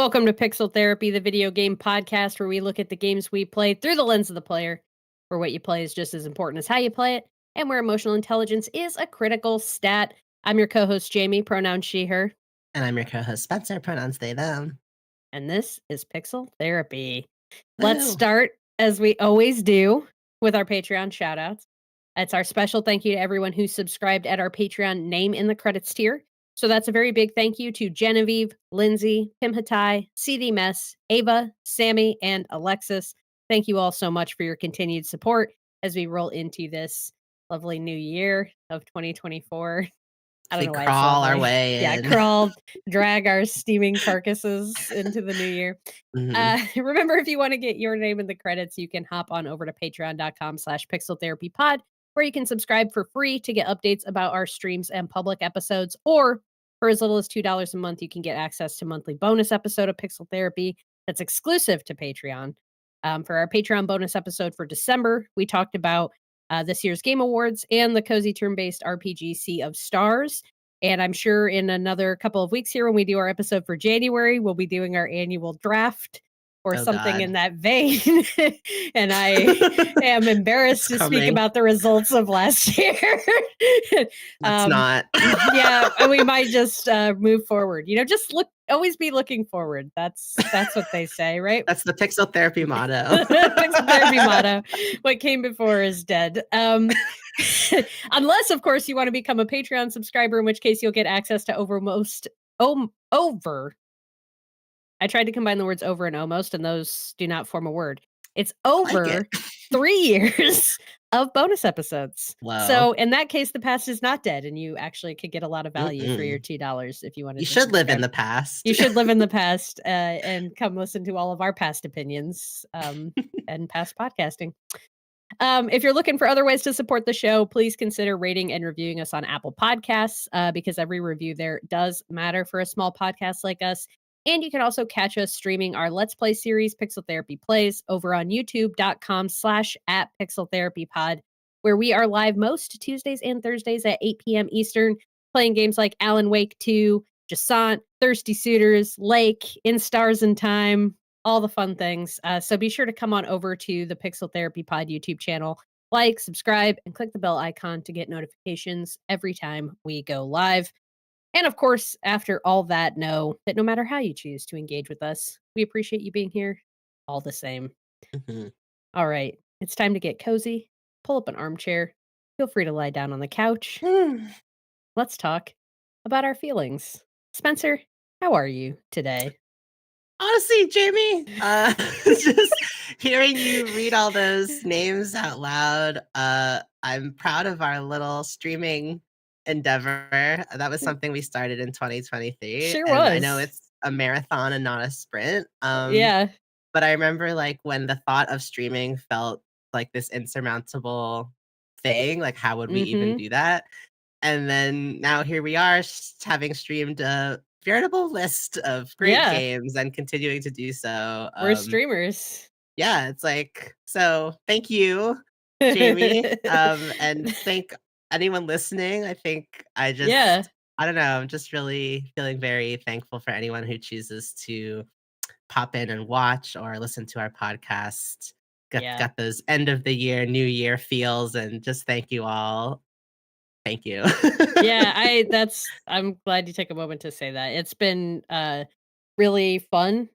Welcome to Pixel Therapy, the video game podcast where we look at the games we play through the lens of the player, where what you play is just as important as how you play it, and where emotional intelligence is a critical stat. I'm your co-host, Jamie, pronouns she, her, And I'm your co-host, Spencer, pronouns they, them. and this is Pixel Therapy. Let's Woo! start, as we always do, with our Patreon shoutouts. It's our special thank you to everyone who subscribed at our Patreon name in the credits tier. So that's a very big thank you to Genevieve, Lindsay, Pim Hatai, CD Mess, Ava, Sammy, and Alexis. Thank you all so much for your continued support as we roll into this lovely new year of 2024. I don't We know why it's crawl our lovely. way Yeah, in. crawl, drag our steaming carcasses into the new year. Remember, if you want to get your name in the credits, you can hop on over to patreon.com/pixeltherapypod, where you can subscribe for free to get updates about our streams and public episodes, or for as little as $2 a month, you can get access to monthly bonus episode of Pixel Therapy that's exclusive to Patreon. For our Patreon bonus episode for December, we talked about this year's Game Awards and the cozy turn-based RPG Sea of Stars. And I'm sure in another couple of weeks here, when we do our episode for January, we'll be doing our annual draft or something in that vein. And I am embarrassed to speak about the results of last year. Let's not. Yeah, we might just move forward. You know, just always be looking forward. That's what they say, right? That's the Pixel Therapy motto. Pixel Therapy motto. What came before is dead. Unless, of course, you want to become a Patreon subscriber, in which case you'll get access to over. I tried to combine the words over and almost, and those do not form a word. It's over 3 years of bonus episodes. Wow. So in that case, the past is not dead, and you actually could get a lot of value for your $2 if you wanted to. You should live in the past. You should live in the past and come listen to all of our past opinions and past podcasting. If you're looking for other ways to support the show, please consider rating and reviewing us on Apple Podcasts because every review there does matter for a small podcast like us. And you can also catch us streaming our Let's Play series, Pixel Therapy Plays, over on youtube.com/@pixeltherapypod, where we are live most Tuesdays and Thursdays at 8 p.m. Eastern, playing games like Alan Wake 2, Jasant, Thirsty Suitors, Lake, In Stars and Time, all the fun things. So be sure to come on over to the Pixel Therapy Pod YouTube channel, like, subscribe, and click the bell icon to get notifications every time we go live. And of course, after all that, know that no matter how you choose to engage with us, we appreciate you being here all the same. All right, it's time to get cozy, pull up an armchair, feel free to lie down on the couch. Let's talk about our feelings. Spencer, how are you today? Honestly, Jamie, just hearing you read all those names out loud, I'm proud of our little streaming endeavor. That was something we started in 2023. Sure and was. I know it's a marathon and not a sprint. Yeah. But I remember like when the thought of streaming felt like this insurmountable thing, like how would we even do that? And then now here we are having streamed a veritable list of great games and continuing to do so. We're streamers. Yeah, it's like, so thank you, Jamie. And thank anyone listening. I think I don't know, I'm just really feeling very thankful for anyone who chooses to pop in and watch or listen to our podcast. Got those end of the year, new year feels, and just thank you all. Thank you. I'm glad you took a moment to say that. It's been really fun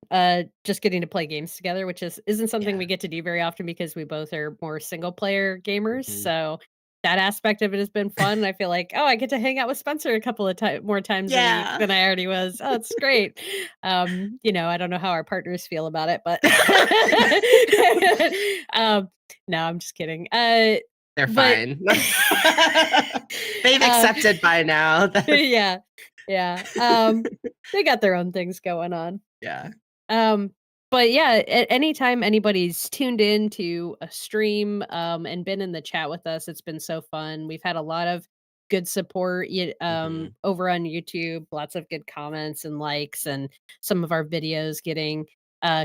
just getting to play games together, which isn't something we get to do very often because we both are more single player gamers. So that aspect of it has been fun. I feel like, I get to hang out with Spencer a couple of more times a week than I already was. Oh, it's great. I don't know how our partners feel about it, but no, I'm just kidding. They're fine. They've accepted by now. Yeah. They got their own things going on. Yeah. But yeah, at anytime anybody's tuned in to a stream and been in the chat with us, it's been so fun. We've had a lot of good support over on YouTube, lots of good comments and likes, and some of our videos getting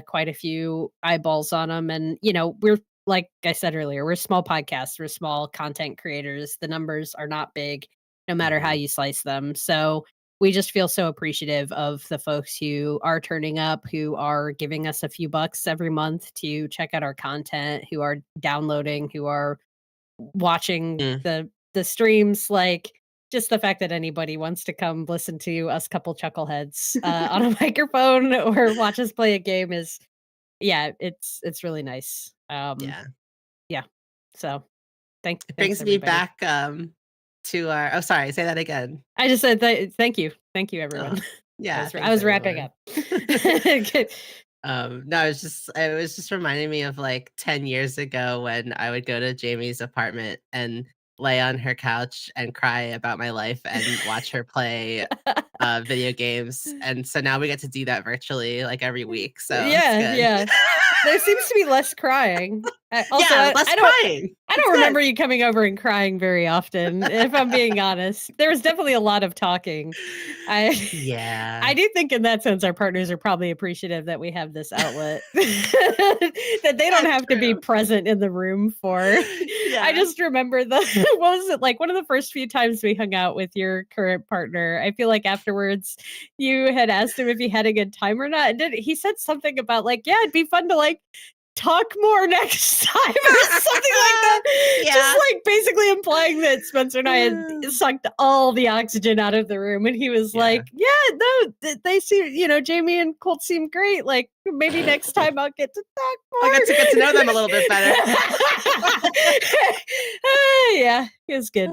quite a few eyeballs on them. And, we're, like I said earlier, we're small podcasts, we're small content creators. The numbers are not big, no matter how you slice them. So we just feel so appreciative of the folks who are turning up, who are giving us a few bucks every month to check out our content, who are downloading, who are watching Mm. the streams, like, just the fact that anybody wants to come listen to us couple chuckleheads, on a microphone or watch us play a game is yeah, it's really nice. Yeah. Yeah. So, It thanks brings me everybody. back, to our oh, sorry, say that again. I just said thank you. Thank you, Oh, everyone. yeah, I thanks, was wrapping everyone. up. Good. No, it was just reminding me of, like, 10 years ago when I would go to Jamie's apartment and lay on her couch and cry about my life and watch her play, video games, and so now we get to do that virtually, like, every week, so it's Yeah, good. yeah. There seems to be less crying. Also, Yeah, less crying. I It's don't good. remember you coming over and crying very often, if I'm being honest. There was definitely a lot of talking. I Yeah. I do think in that sense, our partners are probably appreciative that we have this outlet that they don't That's have to be true. present in the room for. I Yeah. just remember the what was it like one of the first few times we hung out with your current partner. I feel like afterwards you had asked him if he had a good time or not. And he said something about like, yeah, it'd be fun to like talk more next time or something like that. Just Yeah. like basically implying that Spencer and I had sucked all the oxygen out of the room. And he was Yeah. like, yeah, no, they seem, Jamie and Colt seem great. Like maybe next time I'll get to talk I got to get to know them a little bit better. more. Yeah, it was good.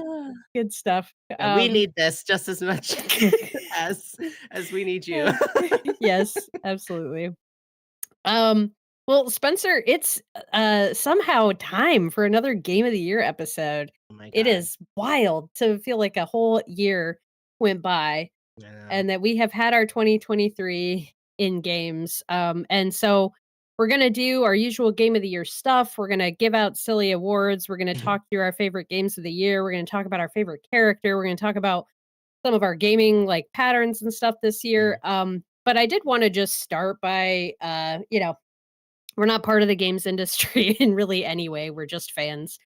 Good stuff. Yeah, we need this just as much as we need you. Yes, absolutely. Um, well, Spencer, it's somehow time for another Game of the Year episode. Oh my It god. is wild to feel like a whole year went by I know. and that we have had our 2023 in games. And so we're going to do our usual Game of the Year stuff. We're going to give out silly awards. We're going to talk through our favorite games of the year. We're going to talk about our favorite character. We're going to talk about some of our gaming like patterns and stuff this year. Mm, But I did want to just start by we're not part of the games industry in really any way. We're just fans.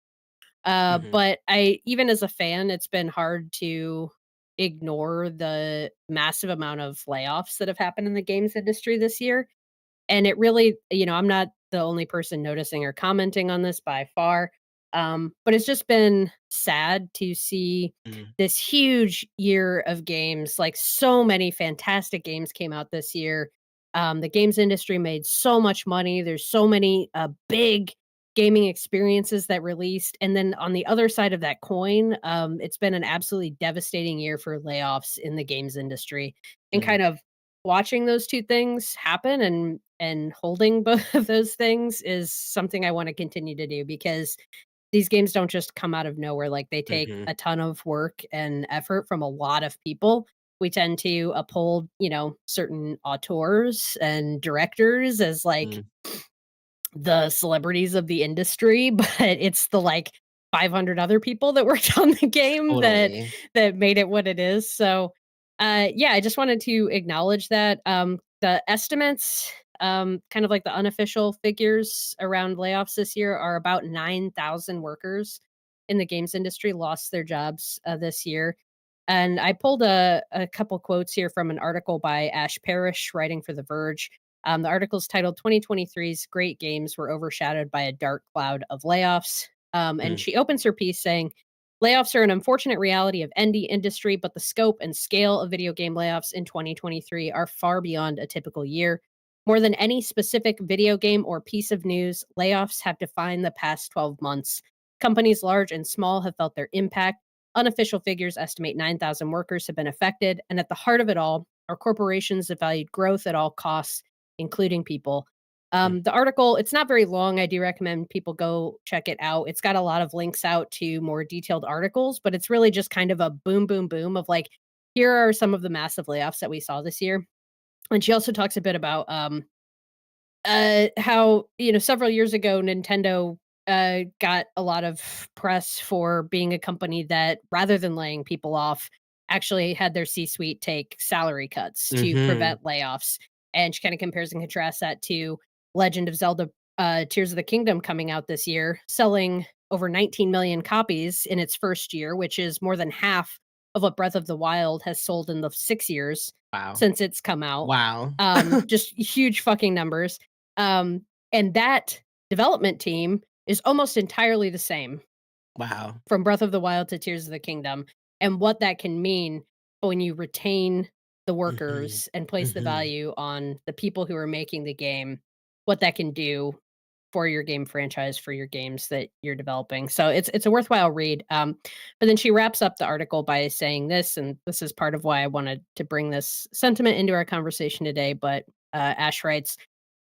mhm, But I even as a fan, it's been hard to ignore the massive amount of layoffs that have happened in the games industry this year. And it really, I'm not the only person noticing or commenting on this by far. But it's just been sad to see mm, this huge year of games. Like so many fantastic games came out this year. The games industry made so much money. There's so many big gaming experiences that released. And then on the other side of that coin, it's been an absolutely devastating year for layoffs in the games industry. And mm, kind of watching those 2 things happen and holding both of those things is something I wanna continue to do because these games don't just come out of nowhere, like, they take mhm, a ton of work and effort from a lot of people. We tend to uphold, certain auteurs and directors as, like, mm, the celebrities of the industry, but it's the, like, 500 other people that worked on the game totally. that made it what it is, so, yeah, I just wanted to acknowledge that, the estimates, kind of like the unofficial figures around layoffs this year are about 9,000 workers in the games industry lost their jobs, this year, and I pulled a couple quotes here from an article by Ash Parrish writing for The Verge. The article is titled 2023's Great Games Were Overshadowed by a Dark Cloud of Layoffs. And Mm, she opens her piece saying, layoffs are an unfortunate reality of indie industry, but the scope and scale of video game layoffs in 2023 are far beyond a typical year. More than any specific video game or piece of news, layoffs have defined the past 12 months. Companies large and small have felt their impact. Unofficial figures estimate 9,000 workers have been affected. And at the heart of it all are corporations that valued growth at all costs, including people. mm, The article, it's not very long. I do recommend people go check it out. It's got a lot of links out to more detailed articles, but it's really just kind of a boom, boom, boom of like, here are some of the massive layoffs that we saw this year. And she also talks a bit about how, several years ago, Nintendo got a lot of press for being a company that, rather than laying people off, actually had their C-suite take salary cuts to mhm. prevent layoffs. And she kind of compares and contrasts that to Legend of Zelda Tears of the Kingdom coming out this year, selling over 19 million copies in its first year, which is more than half of what Breath of the Wild has sold in the 6 years Wow. since it's come out. Wow. Just huge fucking numbers. And that development team is almost entirely the same Wow. from Breath of the Wild to Tears of the Kingdom, and what that can mean when you retain the Mhm. workers and place the Mhm. value on the people who are making the game, what that can do for your game franchise, for your games that you're developing. So it's a worthwhile read. But then she wraps up the article by saying this, and this is part of why I wanted to bring this sentiment into our conversation today. But Ash writes,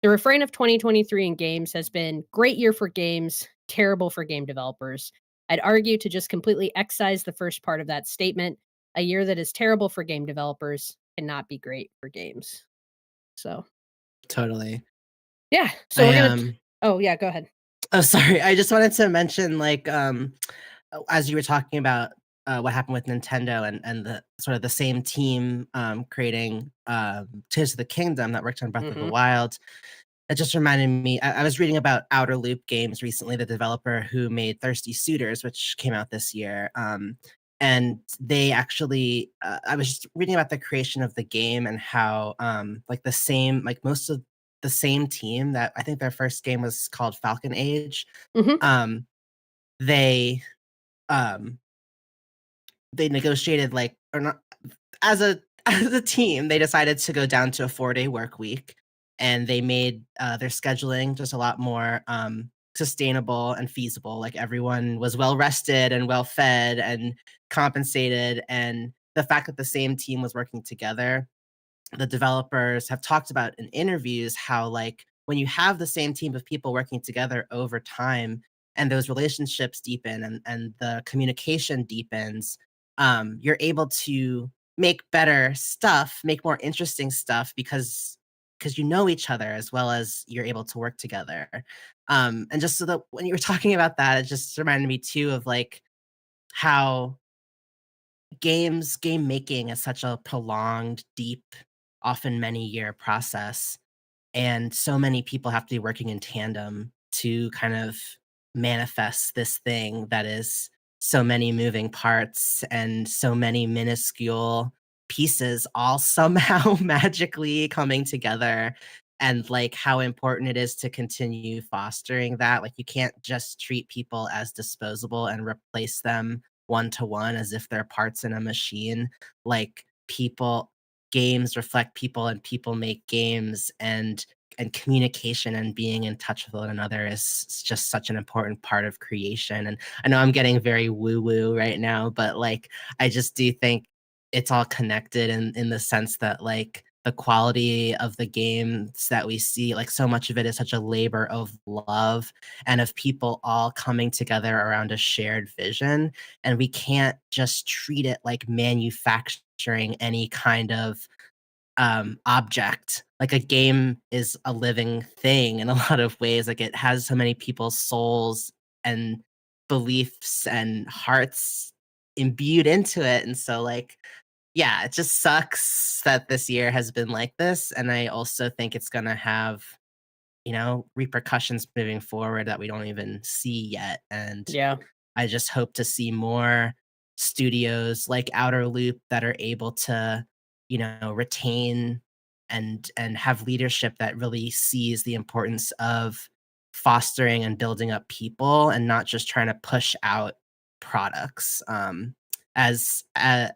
the refrain of 2023 in games has been great year for games, terrible for game developers. I'd argue to just completely excise the first part of that statement. A year that is terrible for game developers cannot be great for games. So, Totally. yeah. So I, we're gonna. um Oh yeah, go ahead. oh, sorry, I just wanted to mention, like, as you were talking about, what happened with Nintendo and the sort of the same team, creating, Tears of the Kingdom that worked on Breath of the Hmm. Wild. It just reminded me I was reading about Outer Loop Games recently, the developer who made Thirsty Suitors, which came out this year, and they actually, I was just reading about the creation of the game and how, like, most of the same team that I think their first game was called Falcon Age, Hmm. um, they, um, they negotiated, like, or not, as a as a team, they decided to go down to a 4-day work week, and they made, their scheduling just a lot more, sustainable and feasible, like, everyone was well rested and well fed and compensated, and the fact that the same team was working together, the developers have talked about in interviews how, like, when you have the same team of people working together over time and those relationships deepen and the communication deepens, you're able to make better stuff, make more interesting stuff because you know each other as well as you're able to work together. And just so that when you were talking about that, it just reminded me too of, like, how game making is such a prolonged, deep, often many-year process, and so many people have to be working in tandem to kind of manifest this thing that is so many moving parts and so many minuscule pieces all somehow magically coming together, and, like, how important it is to continue fostering that. Like, you can't just treat people as disposable and replace them one to one as if they're parts in a machine. Like, people games reflect people and people make games, and communication and being in touch with one another is just such an important part of creation. And I know I'm getting very woo woo right now, but, like, I just do think it's all connected in the sense that, like, the quality of the games that we see, like, so much of it is such a labor of love and of people all coming together around a shared vision, and we can't just treat it like manufacturing any kind of object. Like, a game is a living thing in a lot of ways. Like, it has so many people's souls and beliefs and hearts imbued into it. And so, like, yeah, it just sucks that this year has been like this. And I also think it's gonna have, repercussions moving forward that we don't even see yet. And Yeah. I just hope to see more studios like Outer Loop that are able to, retain and have leadership that really sees the importance of fostering and building up people and not just trying to push out products. As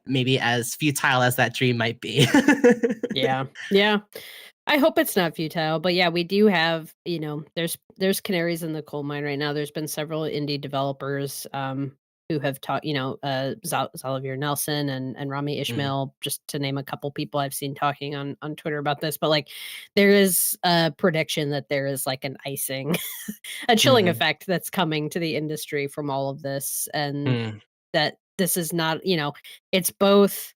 maybe as futile as that dream might be. Yeah. Yeah. I hope it's not futile, but yeah, we do have, there's canaries in the coal mine right now. There's been several indie developers who have taught, Xavier Nelson and Rami Mm, Ishmael, just to name a couple people I've seen talking on Twitter about this. But like, there is a prediction that there is like an icing, a chilling mhm, effect that's coming to the industry from all of this, and mm, that this is not, it's both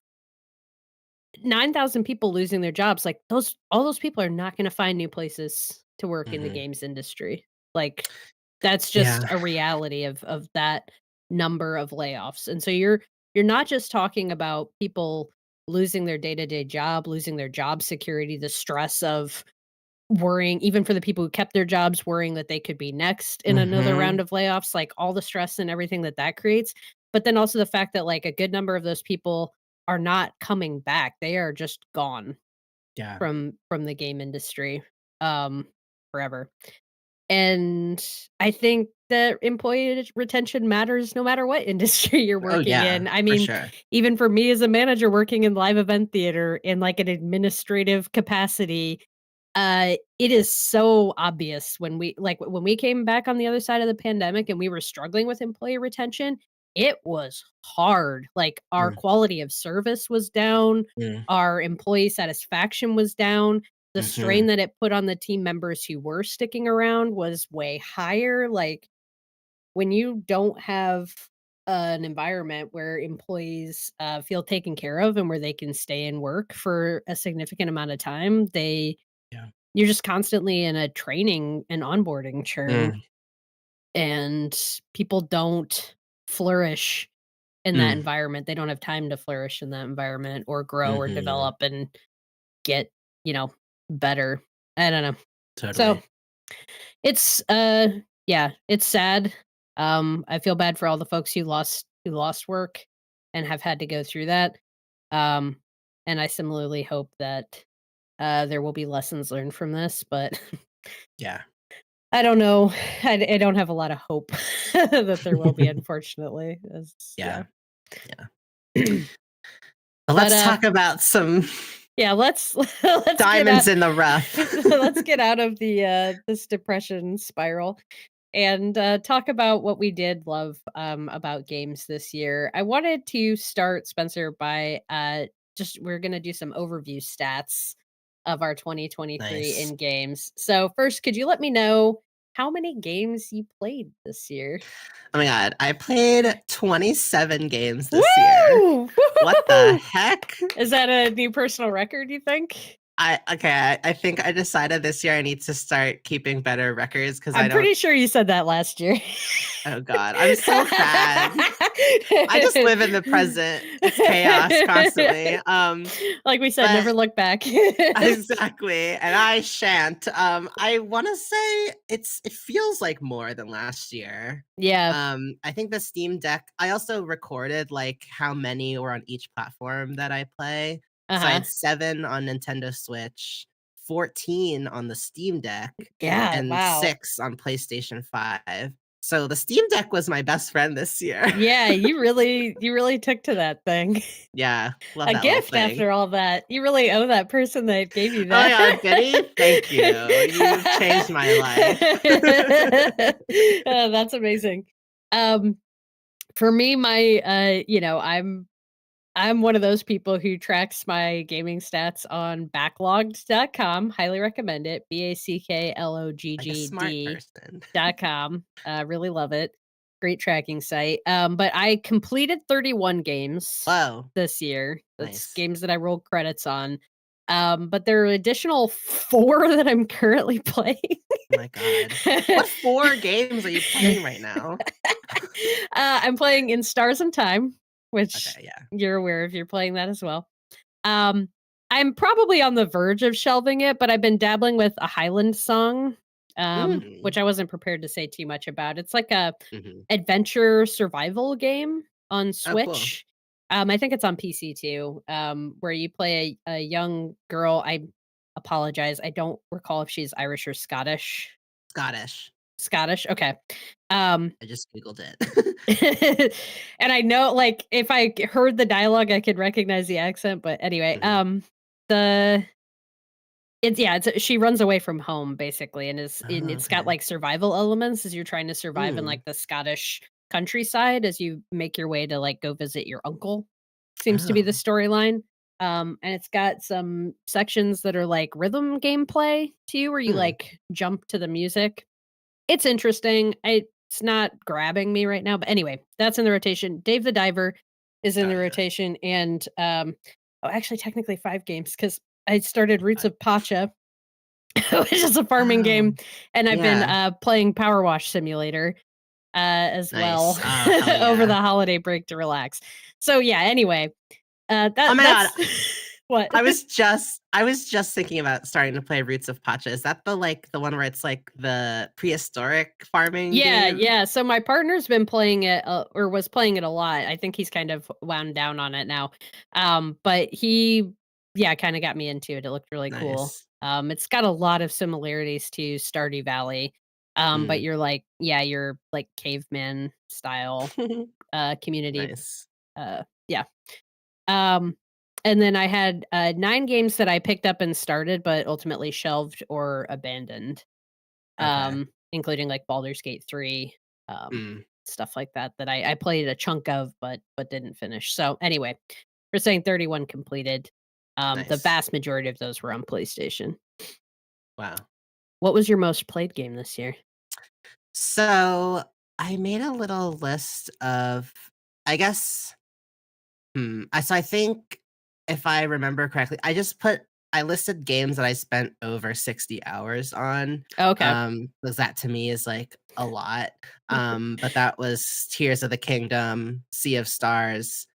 9,000 people losing their jobs, like, those all those people are not gonna find new places to work in the mhm. games industry. Like, that's just Yeah. a reality of that number of layoffs, and so you're not just talking about people losing their day-to-day job, losing their job security, the stress of worrying even for the people who kept their jobs, worrying that they could be next in another round Mhm. of layoffs, like, all the stress and everything that that creates. but then also the fact that, like, a good number of those people are not coming back. They are just gone Yeah. from the game industry, um, forever. And I think that employee retention matters no matter what industry you're Oh, working yeah, in. I for mean, sure. even for me as a manager working in live event theater in like an administrative capacity, it is so obvious when we came back on the other side of the pandemic and we were struggling with employee retention, it was hard. Like our Mm, quality of service was down, mm, our employee satisfaction was down, the strain mhm, that it put on the team members who were sticking around was way higher. Like when you don't have an environment where employees feel taken care of and where they can stay and work for a significant amount of time, yeah. you're just constantly in a training and onboarding churn, Mm, and people don't flourish in that mm, environment. They don't have time to flourish in that environment or grow or mhm, develop and get, you know, better. I don't know. So totally. it's yeah, it's sad. I feel bad for all the folks who lost work and have had to go through that. Um and I similarly hope that there will be lessons learned from this, but Yeah. I don't know. I don't have a lot of hope that there will be, unfortunately. Yeah. Yeah, yeah. Well, But, let's talk about some yeah, let's let's get out diamonds in the rough. let's get out of this depression spiral and, talk about what we did love, about games this year. I wanted to start, Spencer, by, just we're gonna do some overview stats of our 2023 Nice. in games. So, first, could you let me know how many games you played this year? Oh my god, I played 27 games this year. Woo! What the Woo-hoo-hoo! heck? Is that a new personal record, you think? I think I decided this year I need to start keeping better records because I I'm don't. pretty sure you said that last year. Oh god, I'm so sad. I just live in the present. It's chaos constantly. Like we said, But never look back. exactly, and I shan't. I wanna say it feels like more than last year. Yeah. I think the Steam Deck I also recorded, like, how many were on each platform that I play. So I Uh-huh. had 7 on Nintendo Switch, 14 on the Steam Deck, Yeah, and wow. 6 on PlayStation 5. So the Steam Deck was my best friend this year. Yeah, you really took to that thing. Yeah, love A that little gift thing. after all that. You really owe that person that gave you Oh my that. god, did he? Thank you. You've changed my life. That's amazing. Um, for me, I'm one of those people who tracks my gaming stats on backlogged.com. Highly recommend it. Like a smart backloggd person. .com. Really love it. Great tracking site. But I completed 31 games Whoa, this year. That's nice. games that I rolled credits on. But there are additional 4 that I'm currently playing. Oh my god. What 4 games are you playing right now? I'm playing In Stars and Time, which Okay, yeah. you're aware of. You're playing that as well. Um, I'm probably on the verge of shelving it, but I've been dabbling with a Highland song, which Mm. I wasn't prepared to say too much about. It's like a Mhm. adventure survival game on Oh, cool. Switch. I think it's on PC too, where you play a young girl. I apologize. I don't recall if she's Irish or Scottish. Scottish. Scottish. Okay. Um, I just Googled it. and I know, like, if I heard the dialogue, I could recognize the accent. But anyway, Mhm. the she runs away from home basically, and Oh, it's got okay. like survival elements as you're trying to survive in Mm. like the Scottish countryside as you make your way to like go visit your uncle. Seems to be the Oh. storyline. And it's got some sections that are like rhythm gameplay too, where you Hmm. like jump to the music. It's interesting. It's not grabbing me right now, but anyway, that's in the rotation. Dave the Diver is in Oh, the yeah. rotation, and oh, actually, technically 5 games because I started Roots 5. of Pacha, which is a farming Oh, game, and I've been yeah. playing Power Wash Simulator as well Nice. Oh, hell over yeah. the holiday break to relax. So yeah. Anyway, Oh my god. that's What? I was just thinking about starting to play Roots of Pacha. Is that the one where it's, like, the prehistoric farming Yeah, game? yeah, so my partner's been playing it, or was playing it a lot. I think he's kind of wound down on it now. But he yeah, kinda got me into it. It looked really cool. Nice. It's got a lot of similarities to Stardew Valley, but Mm. you're like yeah, you're like caveman style, community, Nice. yeah. Um, and then I had, 9 games that I picked up and started, but ultimately shelved or abandoned, Okay. including, like, Baldur's Gate 3, Mm. stuff like that, that I played a chunk of, but didn't finish. So, anyway, we're saying 31 completed. The Nice. vast majority of those were on PlayStation. Wow. What was your most played game this year? So, I made a little list of I guess I think if I remember correctly, I listed games that I spent over 60 hours on, Okay. 'cause that to me is, like, a lot, but that was Tears of the Kingdom, Sea of Stars,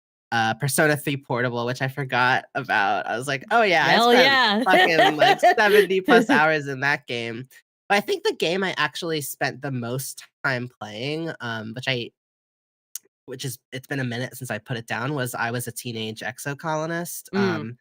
Persona 3 Portable, which I forgot about. I was like, "Oh, yeah, I Hell spent yeah. fucking, like, 70 plus hours in that game." But I think the game I actually spent the most time playing, which is it's been a minute since I put it down, was I Was a Teenage Exocolonist. Mm,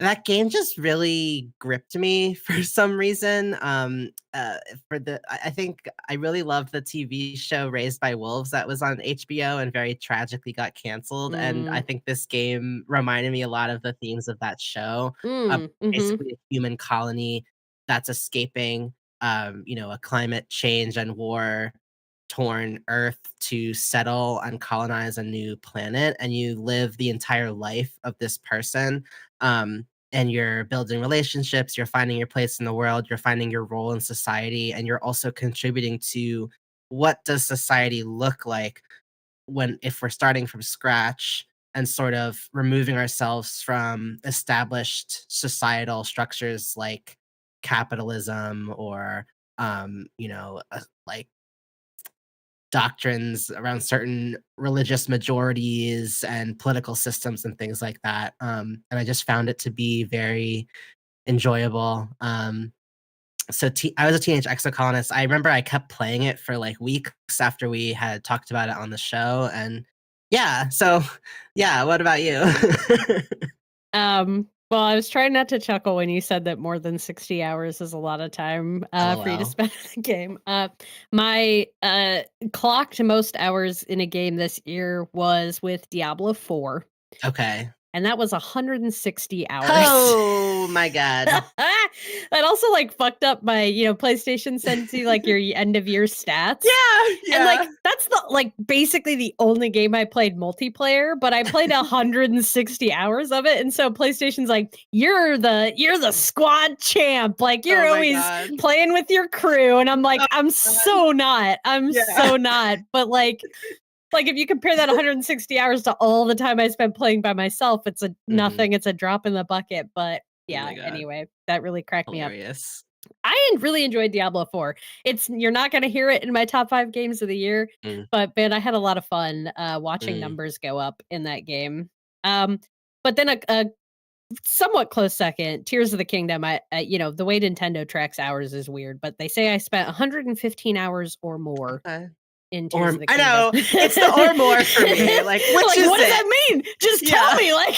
That game just really gripped me for some reason. I think I really loved the TV show Raised by Wolves that was on HBO and very tragically got canceled, and I mm, think this game reminded me a lot of the themes of that show. Uh, mhm, Basically a human colony that's escaping, a climate change and war torn Earth to settle and colonize a new planet, and you live the entire life of this person. And you're building relationships, you're finding your place in the world, you're finding your role in society, and you're also contributing to what does society look like if we're starting from scratch and sort of removing ourselves from established societal structures like capitalism or like doctrines around certain religious majorities and political systems and things like that. And I just found it to be very enjoyable. I was a teenage exocolonist. I remember I kept playing it for like weeks after we had talked about it on the show. And yeah, so yeah, what about you? Well, I was trying not to chuckle when you said that more than 60 hours is a lot of time, for you to LOL. spend in a game. My, clocked most hours in a game this year was with Diablo 4, Okay. and that was 160 hours. Oh my God. That also, like, fucked up my PlayStation sends you, like, your end of year stats, Yeah, and, yeah. like, that's the like, basically the only game I played multiplayer, but I played 160 hours of it, and so PlayStation's like, "You're the squad champ, like, you're Oh my always God. playing with your crew," and I'm Oh like, God. I'm Yeah. so not," but, like, if you compare that 160 hours to all the time I spent playing by myself, it's a Mhm. nothing, it's a drop in the bucket, but Oh yeah, my God. anyway, that really cracked me up. Hilarious. Really enjoyed Diablo 4. You're not gonna hear it in my top 5 games of the year, Mm, but man, I had a lot of fun, watching mm. numbers go up in that game. Um, but then a somewhat close second, Tears of the Kingdom, the way Nintendo tracks hours is weird, but they say I spent 115 hours or more Okay. in Tears Or of the I Kingdom. know, it's the or more for me, like, which Like, is what does it? that mean? Just tell Yeah. me, like,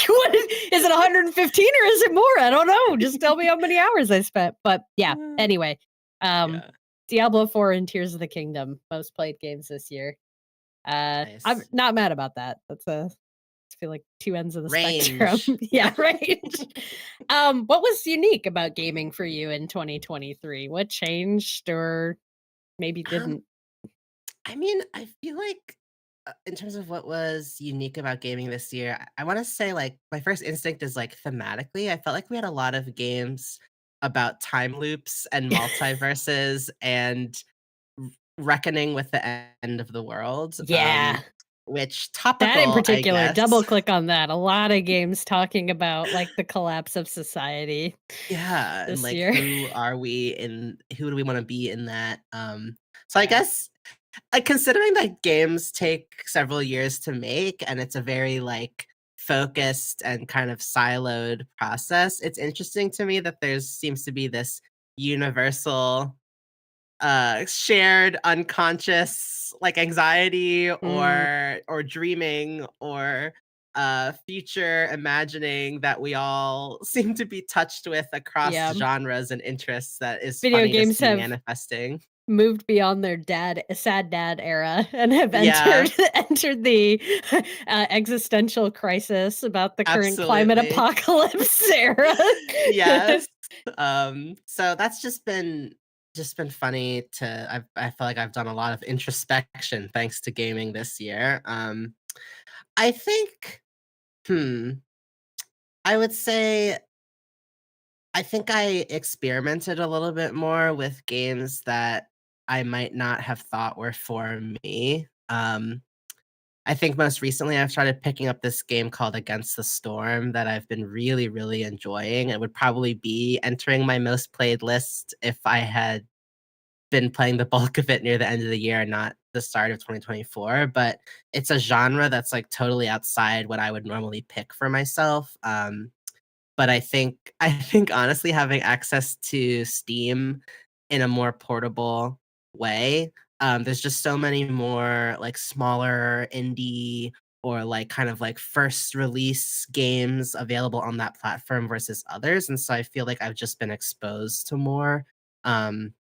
is it 115 or is it more? I don't know. Just tell me how many hours I spent. But yeah, Mm, anyway, um, yeah, Diablo 4 and Tears of the Kingdom, most played games this year. I'm nice. not mad about that. I feel like two ends of the spectrum. Range. Yeah. Yeah, right. What was unique about gaming for you in 2023? What changed or maybe Um, didn't? I mean, I feel like, in terms of what was unique about gaming this year, I wanna say, like, my first instinct is, like, thematically, I felt like we had a lot of games about time loops and multiverses and r reckoning with the end of the world, Yeah. which That in topical, I particular, guess. double click on that. A lot of games talking about, like, the collapse of society Yeah, and, this like, year. who do we wanna be in that? So I Yeah. guess, considering that games take several years to make and it's a very, like, focused and kind of siloed process, it's interesting to me that there's seems to be this universal shared unconscious, like, anxiety Mm, or dreaming or, future imagining that we all seem to be touched with across yeah. genres and interests that is Video funny to games see have manifesting. moved beyond their sad dad era and have Yeah, entered the, existential crisis about the current climate absolutely. apocalypse era. Yes. So that's just been funny to I feel like I've done a lot of introspection thanks to gaming this year. I think, hmm, I would say I think I experimented a little bit more with games that I might not have thought were for me. I think most recently I've started picking up this game called Against the Storm that I've been really, really enjoying. It would probably be entering my most played list if I had been playing the bulk of it near the end of the year and not the start of 2024. But it's a genre that's like totally outside what I would normally pick for myself. But I think honestly having access to Steam in a more portable way, there's just so many more, like, smaller indie or, like, kind of, like, first release games available on that platform versus others, and so I feel like I've just been exposed to more. Um,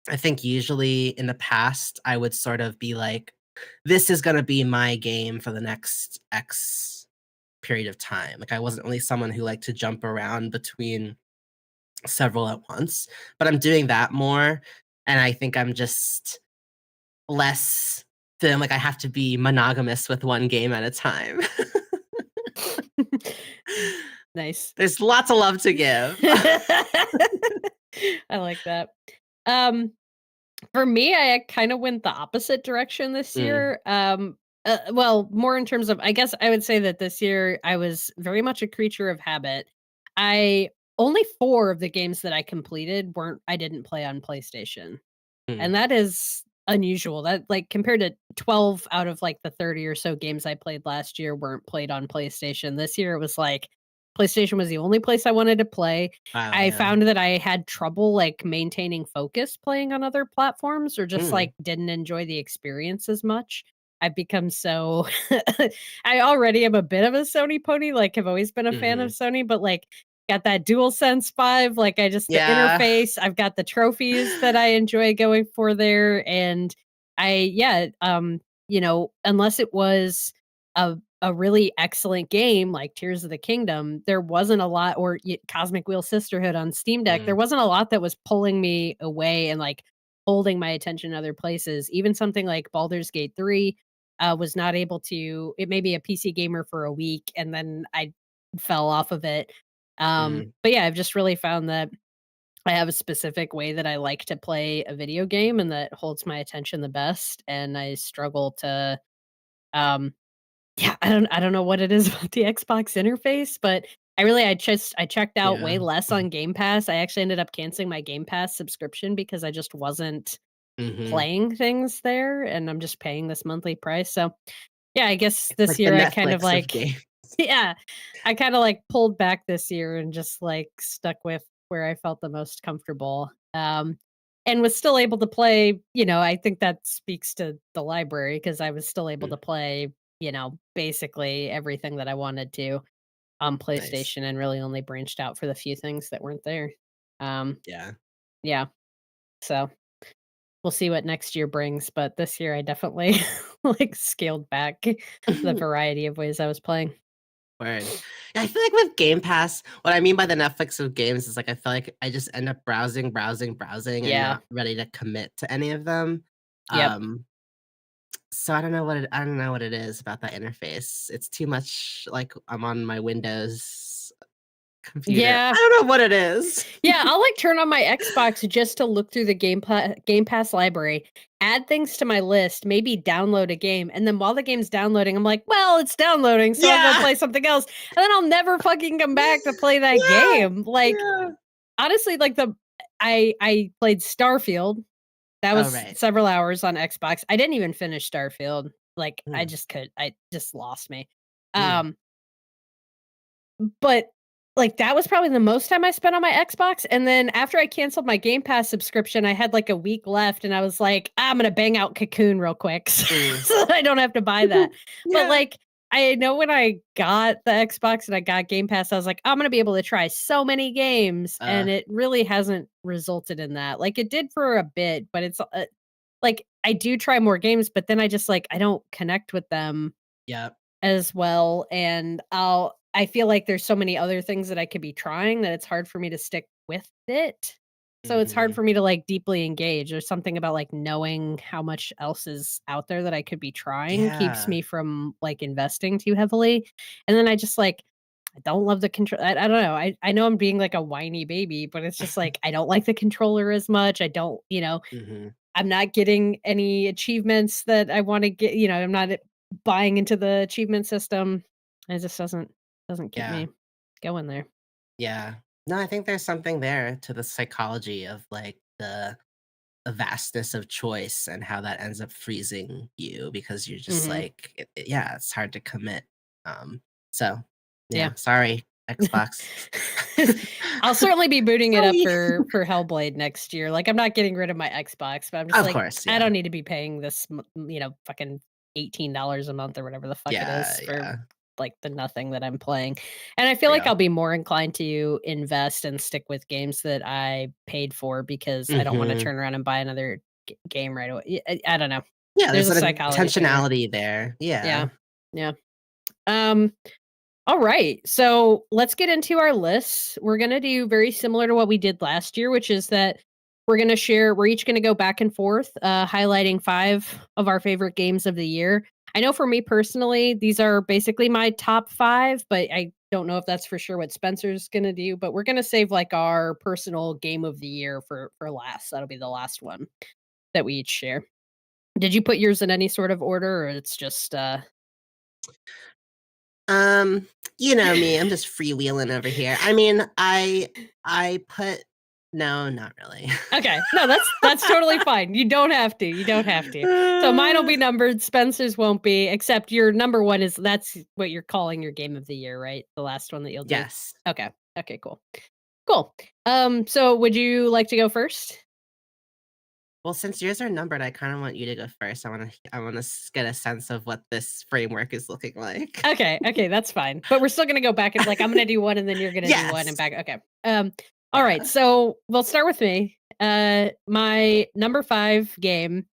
I think usually in the past, I would sort of be like, "This is gonna be my game for the next X period of time." Like, I wasn't really someone who liked to jump around between several at once, but I'm doing that more, and I think I'm just less feeling like I have to be monogamous with one game at a time. Nice. There's lots of love to give. I like that. Um, for me, I kinda went the opposite direction this Mm, year. Well, more in terms of I guess I would say that this year I was very much a creature of habit. I only 4 of the games that I completed weren't I didn't play on PlayStation. mm, And that is unusual. That like compared to 12 out of like the 30 or so games I played last year weren't played on PlayStation. This year it was like PlayStation was the only place I wanted to play. wow, I yeah. found that I had trouble like maintaining focus playing on other platforms or just Mm, like didn't enjoy the experience as much. I've become so I already am a bit of a Sony pony, like have always been a fan of mhm. Sony, but like got that DualSense 5, like, I just the Yeah. interface, I've got the trophies that I enjoy going for there, and unless it was a really excellent game like Tears of the Kingdom, there wasn't a lot or Cosmic Wheel Sisterhood on Steam Deck, there Mm, wasn't a lot that was pulling me away and, like, holding my attention other places. Even something like Baldur's Gate 3, was not able to it made me a PC gamer for a week, and then I fell off of it. mm, But yeah, I've just really found that I have a specific way that I like to play a video game and that holds my attention the best. And I struggle to um yeah, I don't know what it is about the Xbox interface, but I checked out yeah. way less Mhm, on Game Pass. I actually ended up canceling my Game Pass subscription because I just wasn't mhm. playing things there and I'm just paying this monthly price. So yeah, I guess It's this like the year I kind of Netflix of like games. yeah, I kinda, like, pulled back this year and just, like, stuck with where I felt the most comfortable, and was still able to play, I think that speaks to the library because I was still able Mm, to play, basically everything that I wanted to on nice. PlayStation and really only branched out for the few things that weren't there. Um, Yeah. yeah, so we'll see what next year brings, but this year I definitely, like, scaled back the variety of ways I was playing. Word. Yeah, I feel like with Game Pass, what I mean by the Netflix of games is, like, I feel like I just end up browsing, browsing, browsing, and Yeah, not ready to commit to any of them. yep. So I don't know what it is about that interface. It's too much like I'm on my Windows computer. I Yeah. don't know what it is. Yeah, I'll, like, turn on my Xbox just to look through the Game Pass library, add things to my list, maybe download a game, and then while the game's downloading, I'm like, "Well, it's downloading, so I'll go Yeah. play something else," and then I'll never fucking come back to play that Yeah. game. Like, Yeah. honestly, like, I played Starfield. That Oh, was right. several hours on Xbox. I didn't even finish Starfield. Like, Mm, I just lost me. mm, Um but, like, that was probably the most time I spent on my Xbox, and then after I canceled my Game Pass subscription, I had, like, a week left, and I was like, "I'm gonna bang out Cocoon real quick Mm. so that I don't have to buy that." But, Yeah. like, I know when I got the Xbox and I got Game Pass, I was like, "I'm gonna be able to try so many games," Uh, and it really hasn't resulted in that. Like, it did for a bit, but it's, like, I do try more games, but then I just, like, I don't connect with them yep. as well, and I feel like there's so many other things that I could be trying that it's hard for me to stick with it. So it's hard Mhm. for me to, like, deeply engage. There's something about, like, knowing how much else is out there that I could be trying keeps Yeah. me from, like, investing too heavily, and then I just, like, I don't love the control. I don't know. I know I'm being like a whiny baby, but it's just like I don't like the controller as much. I don't, Mhm. I'm not getting any achievements that I wanna get, I'm not buying into the achievement system. It just doesn't keep Yeah. me going there. Yeah. No, I think there's something there to the psychology of, like, the vastness of choice and how that ends up freezing you because you're just Mhm. like, yeah, it's hard to commit. So, Yeah. yeah, sorry, Xbox. I'll certainly be booting it up Sorry. for Hellblade next year. Like, I'm not getting rid of my Xbox, but I'm just Of like, course, I yeah. don't need to be paying this, fucking $18 a month or whatever the fuck it Yeah, is for, yeah, like, the nothing that I'm playing. And I feel like real. I'll be more inclined to invest and stick with games that I paid for because I don't wanna Mhm. turn around and buy another game right away. I don't know. Yeah, There's there's a an psychology thing there. intentionality there. Yeah. Yeah. Yeah. Um all right. So let's get into our lists. We're going to do very similar to what we did last year, which is that we're each going to go back and forth, highlighting five of our favorite games of the year. I know for me personally, these are basically my top five, but I don't know if that's for sure what Spencer's going to do. But we're going to save like our personal game of the year for last. That'll be the last one that we each share. Did you put yours in any sort of order, or it's just Um, you know me, I'm just freewheeling over here. I mean, I put no, not really. Okay. No, that's totally fine. You don't have to. You don't have to. So mine'll be numbered, Spencer's won't be, except your number 1 is that's what you're calling your game of the year, right? The last one that you'll do? Yes. Okay. Okay, cool. Cool. So would you like to go first? Well, since yours are numbered, I kinda want you to go first. I wanna get a sense of what this framework is looking like. Okay, okay, that's fine. But we're still gonna go back and like I'm gonna do one and then you're gonna do one and Yes. back. Okay. All right. Yeah. So we'll start with me. My number 5 game.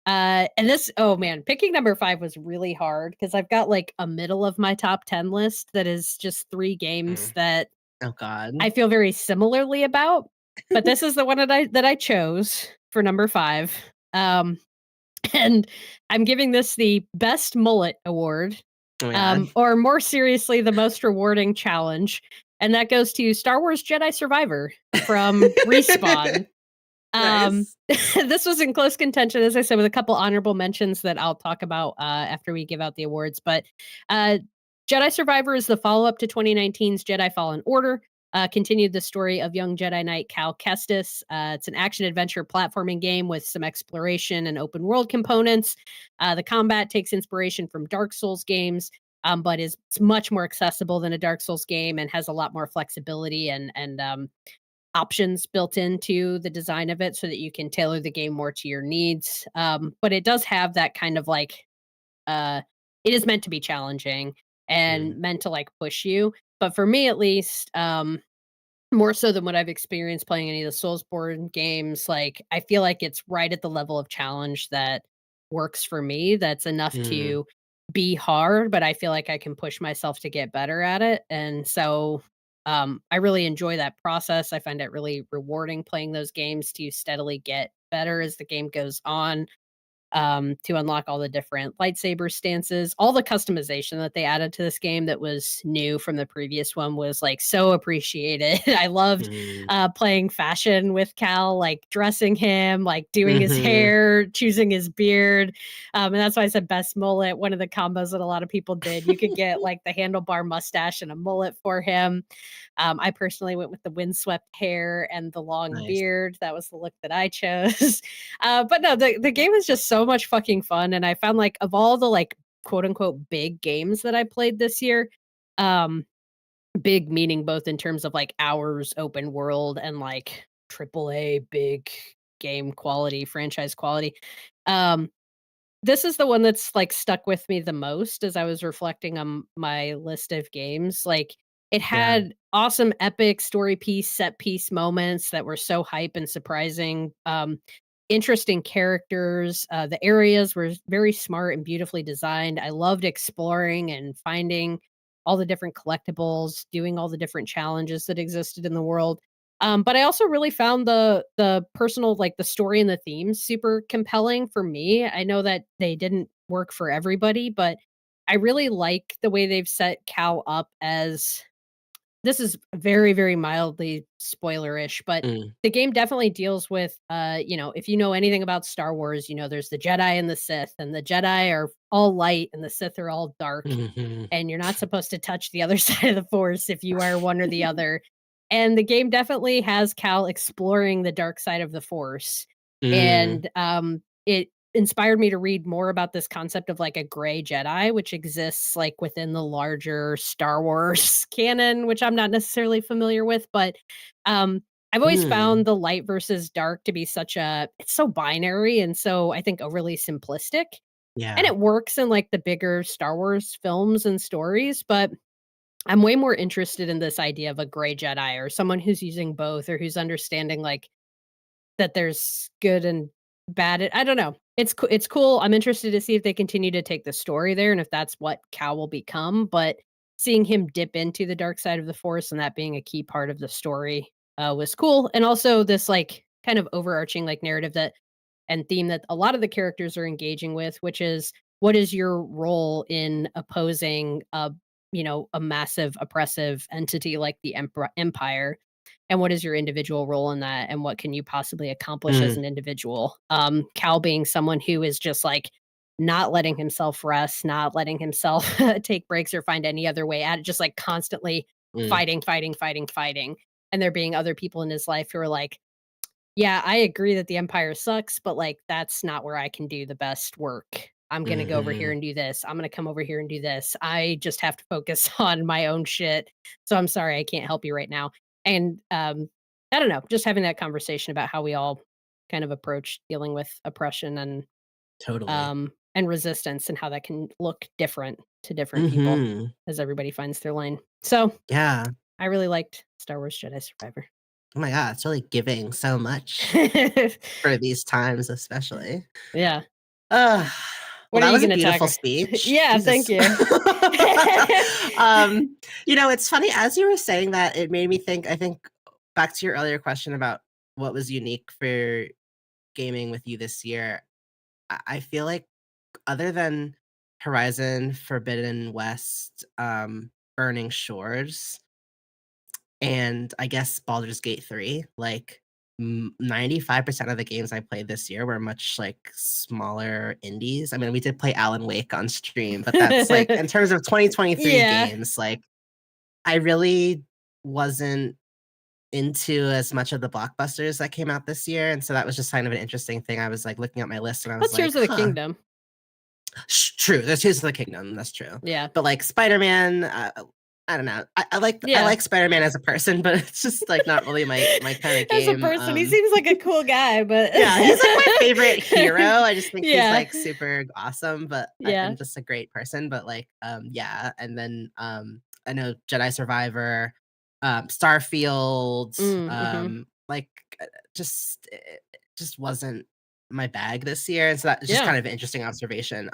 And this oh man, picking number 5 was really hard because 'cause I've got, like, a middle of my top 10 list that is just 3 games Mm. that Oh god. I feel very similarly about, but this is the one that I chose for number 5. Um, and I'm giving this the Best Mullet Award, Oh my god. or more seriously, the most rewarding challenge, and that goes to Star Wars Jedi Survivor from Respawn. Um, Nice. this was in close contention, as I said, with a couple honorable mentions that I'll talk about after we give out the awards. But uh, Jedi Survivor is the follow up to 2019's Jedi Fallen Order. Continued the story of young Jedi Knight Cal Kestis. It's an action adventure platforming game with some exploration and open world components. The combat takes inspiration from Dark Souls games, but it's much more accessible than a Dark Souls game and has a lot more flexibility and options built into the design of it so that you can tailor the game more to your needs. But it does have that kind of like uh it is meant to be challenging Mm, and meant to like push you. But for me at least, more so than what I've experienced playing any of the Soulsborne games, like I feel like it's right at the level of challenge that works for me. That's enough mm, to be hard, but I feel like I can push myself to get better at it. And so I really enjoy that process. I find it really rewarding playing those games to steadily get better as the game goes on, to unlock all the different lightsaber stances. All the customization that they added to this game that was new from the previous one was like so appreciated. I loved mm, playing fashion with Cal, like dressing him, like doing his mhm. hair, choosing his beard. And that's why I said best mullet. One of the combos that a lot of people did. You could get like the handlebar mustache and a mullet for him. I personally went with the windswept hair and the long Nice. beard. That was the look that I chose. But no, the game is just so much fucking fun, and I found like of all the like quote unquote big games that I played this year, um, big meaning both in terms of, like, hours, open world, and, like, AAA big game quality, franchise quality. Um, this is the one that's, like, stuck with me the most as I was reflecting on my list of games. Like, it Yeah. had awesome epic story piece, set piece moments that were so hype and surprising, interesting characters, the areas were very smart and beautifully designed. I loved exploring and finding all the different collectibles, doing all the different challenges that existed in the world. But I also really found the personal, like, the story and the themes super compelling for me. I know that they didn't work for everybody, but I really like the way they've set Cal up as, this is very, very mildly spoilerish, but Mm. the game definitely deals with, if you know anything about Star Wars, there's the Jedi and the Sith, and the Jedi are all light and the Sith are all dark, Mhm. and you're not supposed to touch the other side of the Force if you are one or the other. And the game definitely has Cal exploring the dark side of the Force, Mm. and it inspired me to read more about this concept of, like, a gray Jedi, which exists, like, within the larger Star Wars canon, which I'm not necessarily familiar with, but, um, I've always Mm. found the light versus dark to be such a, it's so binary and so, I think, overly simplistic, and Yeah. it works in, like, the bigger Star Wars films and stories, but I'm way more interested in this idea of a gray Jedi or someone who's using both or who's understanding, like, that there's good and bad. I don't know. It's cool. I'm interested to see if they continue to take the story there and if that's what Cal will become, but seeing him dip into the dark side of the Force and that being a key part of the story, was cool, and also this, like, kind of overarching, like, narrative that and theme that a lot of the characters are engaging with, which is, what is your role in opposing a massive oppressive entity like the empire, and what is your individual role in that, and what can you possibly accomplish as Mm. an individual? Cal being someone who is just, like, not letting himself rest, not letting himself take breaks or find any other way at it, just, like, constantly Mm. fighting, fighting, fighting, fighting. And there being other people in his life who are like, yeah, I agree that the empire sucks, but, like, that's not where I can do the best work. I'm gonna go over here Mhm. and do this. I'm gonna come over here and do this. I just have to focus on my own shit. So I'm sorry, I can't help you right now. And I don't know, just having that conversation about how we all kind of approach dealing with oppression Totally. and resistance and how that can look different to different people Mhm. as everybody finds their lane. So Yeah. I really liked Star Wars Jedi Survivor. Oh my god, it's really giving so much for these times especially. Yeah. Ugh. Well, What are that you was a gonna beautiful talk? speech. Yeah, thank Jesus. you. Um, it's funny, as you were saying that, it made me think, I think, back to your earlier question about what was unique for gaming with you this year. I feel like other than Horizon Forbidden West, Burning Shores, and I guess Baldur's Gate 3, like, 95% of the games I played this year were much, like, smaller indies. I mean, we did play Alan Wake on stream, but that's, like, in terms of 2023 Yeah. games, like, I really wasn't into as much of the blockbusters that came out this year, and so that was just kind of an interesting thing. I was, like, looking at my list, and I was What's like, Tears of the "Huh." Kingdom? True, there's Tears of the Kingdom, that's true. Yeah. But, like, Spider-Man, I don't know. I Yeah. like Spider-Man as a person, but it's just, like, not really my kinda As a game. person, he seems like a cool guy, but Yeah, he's, like, my favorite hero. I just think he's, Yeah. like, super awesome, but Yeah. and just a great person, but, like, yeah, and then, I know Jedi Survivor, Starfield, Mhm. like, it just wasn't my bag this year, and so that was just Yeah. kind of an interesting observation.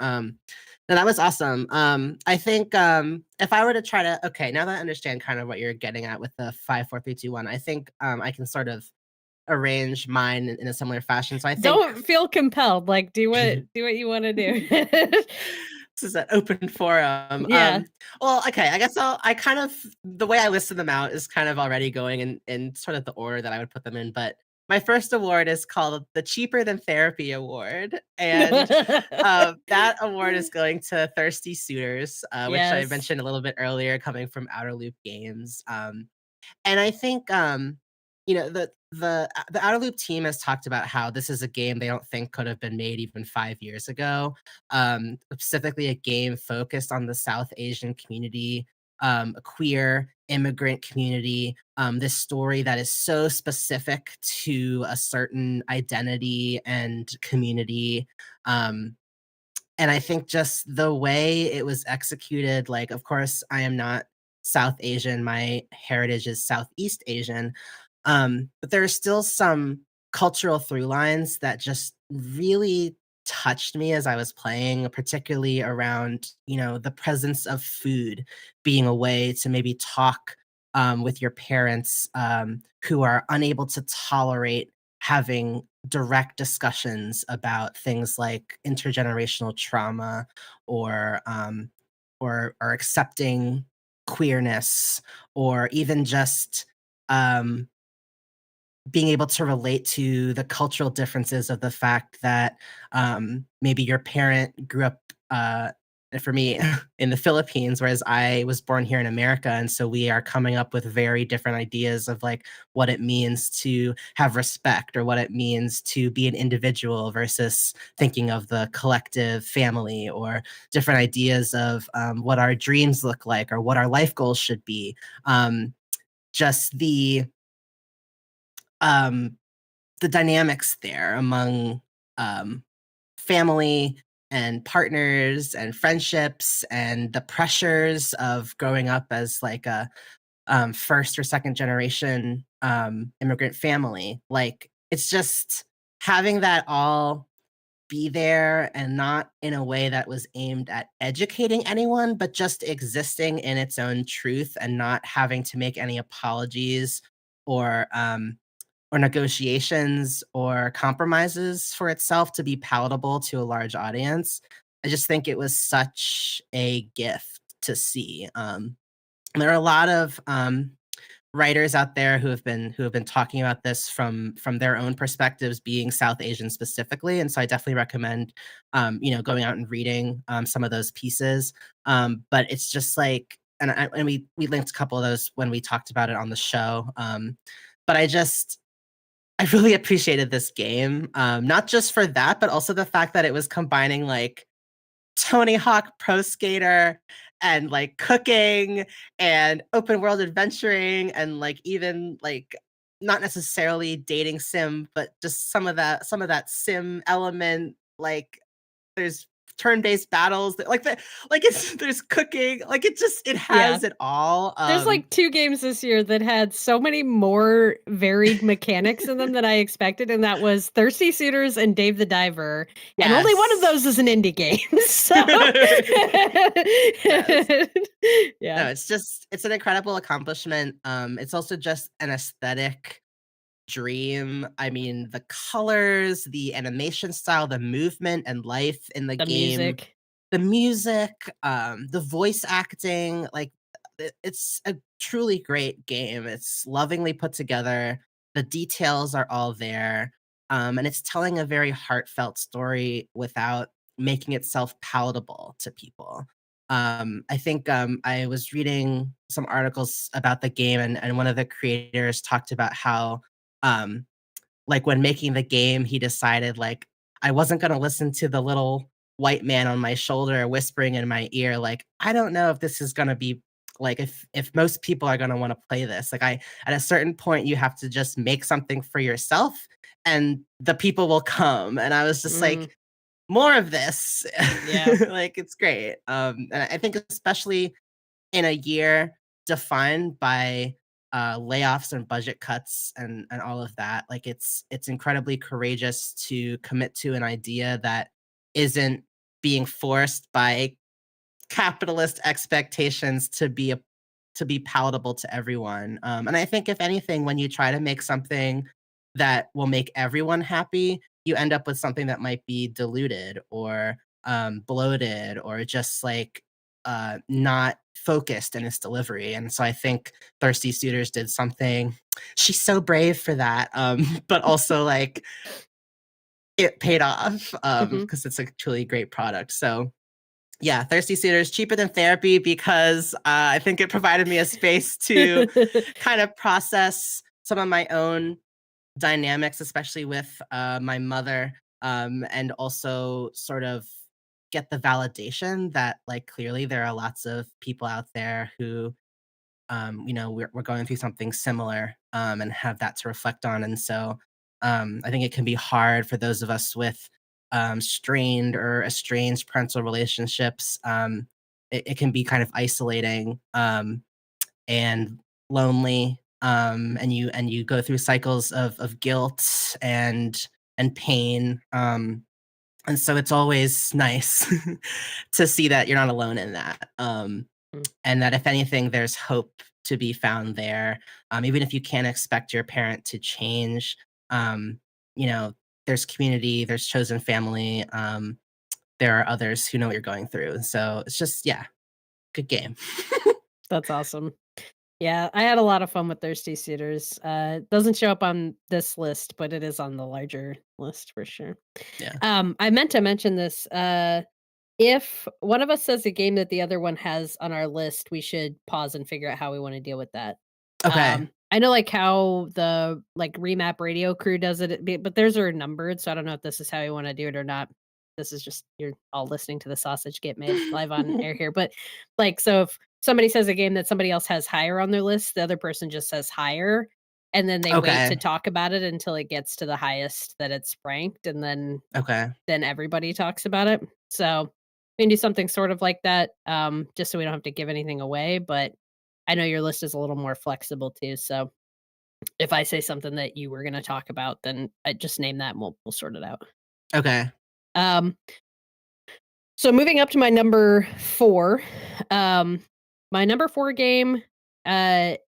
No, that was awesome. I think, if I were to try to, okay, now that I understand kind of what you're getting at with the 5, 4, 3, 2, 1, I think, I can sort of arrange mine in a similar fashion. So I think Don't feel compelled, like, do what you wanna do. this is an open forum. Yeah. Well, okay, I guess I kind of, the way I listed them out is kind of already going in sort of the order that I would put them in. But my first award is called the Cheaper Than Therapy Award, and that award is going to Thirsty Suitors, which I Yes. mentioned a little bit earlier, coming from Outer Loop Games. And I think, the Outer Loop team has talked about how this is a game they don't think could have been made even 5 years ago, specifically a game focused on the South Asian community, a queer immigrant community, this story that is so specific to a certain identity and community. Um, and I think just the way it was executed, like, of course, I am not South Asian, my heritage is Southeast Asian, but there are still some cultural through lines that just really touched me as I was playing, particularly around, the presence of food being a way to maybe talk, with your parents, who are unable to tolerate having direct discussions about things like intergenerational trauma or, or accepting queerness or even just, um, being able to relate to the cultural differences of the fact that, maybe your parent grew up, for me, in the Philippines, whereas I was born here in America, and so we are coming up with very different ideas of, like, what it means to have respect or what it means to be an individual versus thinking of the collective family or different ideas of, what our dreams look like or what our life goals should be. Just um the dynamics there among, um, family and partners and friendships and the pressures of growing up as like a, first or second generation, immigrant family. Like, it's just having that all be there and not in a way that was aimed at educating anyone, but just existing in its own truth and not having to make any apologies or, or negotiations or compromises for itself to be palatable to a large audience. I just think it was such a gift to see. And there are a lot of, writers out there who have been talking about this from their own perspectives, being South Asian specifically, and so I definitely recommend, going out and reading, some of those pieces. But it's just like, and we linked a couple of those when we talked about it on the show. But I really appreciated this game, not just for that, but also the fact that it was combining like Tony Hawk Pro Skater and, like, cooking and open world adventuring and, like, even, like, not necessarily dating sim, but just some of that sim element, like, there's turn-based battles that like, it's there's cooking, like, it Yeah. has it all, There's, like, 2 games this year that had so many more varied mechanics in them than I expected, and that was Thirsty Suitors and Dave the Diver, and only one of yes. those is an indie game, so Yes. Yeah, No, it's an incredible accomplishment, it's also just an aesthetic dream. I mean, the colors, the animation style, the movement and life in the the game, music. the music, the voice acting, like, it's a truly great game. It's lovingly put together. The details are all there, and it's telling a very heartfelt story without making itself palatable to people. I think, I was reading some articles about the game, and one of the creators talked about how, um, like, when making the game, he decided, like, I wasn't gonna listen to the little white man on my shoulder whispering in my ear, like, "I don't know if this is gonna be like, if most people are gonna wanna play this." Like, at a certain point, you have to just make something for yourself, and the people will come, and I was just Mm, like, "More of this." yeah, Like, it's great, and I think especially in a year defined by, layoffs and budget cuts and all of that, like, it's incredibly courageous to commit to an idea that isn't being forced by capitalist expectations to be palatable to everyone. And I think if anything, when you try to make something that will make everyone happy, you end up with something that might be diluted or, bloated or just like, not focused in its delivery. And so I think Thirsty Suitors did something. She's so brave for that, but also like it paid off, mhm. because it's a truly great product. So yeah, Thirsty Suitors, cheaper than therapy because, I think it provided me a space to kind of process some of my own dynamics, especially with, my mother, and also sort of get the validation that, like, clearly there are lots of people out there who, we're going through something similar, and have that to reflect on. And so, I think it can be hard for those of us with, strained or estranged parental relationships. It can be kind of isolating, and lonely, and you go through cycles of guilt and pain, and so it's always nice to see that you're not alone in that, Mm. and that if anything, there's hope to be found there, even if you can't expect your parent to change, um, you know, there's community, there's chosen family, there are others who know what you're going through, and so it's just, yeah, good game. That's awesome. Yeah, I had a lot of fun with Thirsty Suitors. It doesn't show up on this list, but it is on the larger list for sure. Yeah. I meant to mention this. If one of us says a game that the other one has on our list, we should pause and figure out how we want to deal with that. Okay. I know like how the like remap radio crew does it, but theirs are numbered, so I don't know if this is how you want to do it or not. This is just you're all listening to the sausage get made live on air here. But like so if somebody says a game that somebody else has higher on their list, the other person just says higher, and then they wait to Okay. talk about it until it gets to the highest that it's ranked, and Okay. then everybody talks about it. So we can do something sort of like that, just so we don't have to give anything away. But I know your list is a little more flexible too. So if I say something that you were going to talk about, then I just name that and we'll sort it out. Okay. Um, so moving up to my number 4, my number 4 game,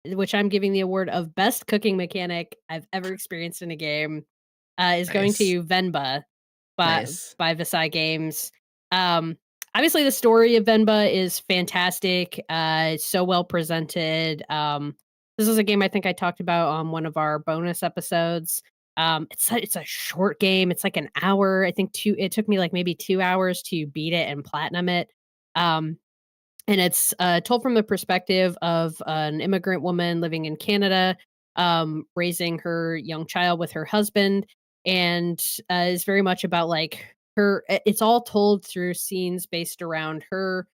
which I'm giving the award of best cooking mechanic I've ever experienced in a game, is going Nice. to Venba by Nice. Visai Games. Um, Obviously, the story of Venba is fantastic. It's so well presented. This is a game I think I talked about on one of our bonus episodes. It's a short game. It's like an hour. I think two. It took me like maybe 2 hours to beat it and platinum it. Um, and it's told from the perspective of an immigrant woman living in Canada, raising her young child with her husband, and is very much about like her. It's all told through scenes based around her,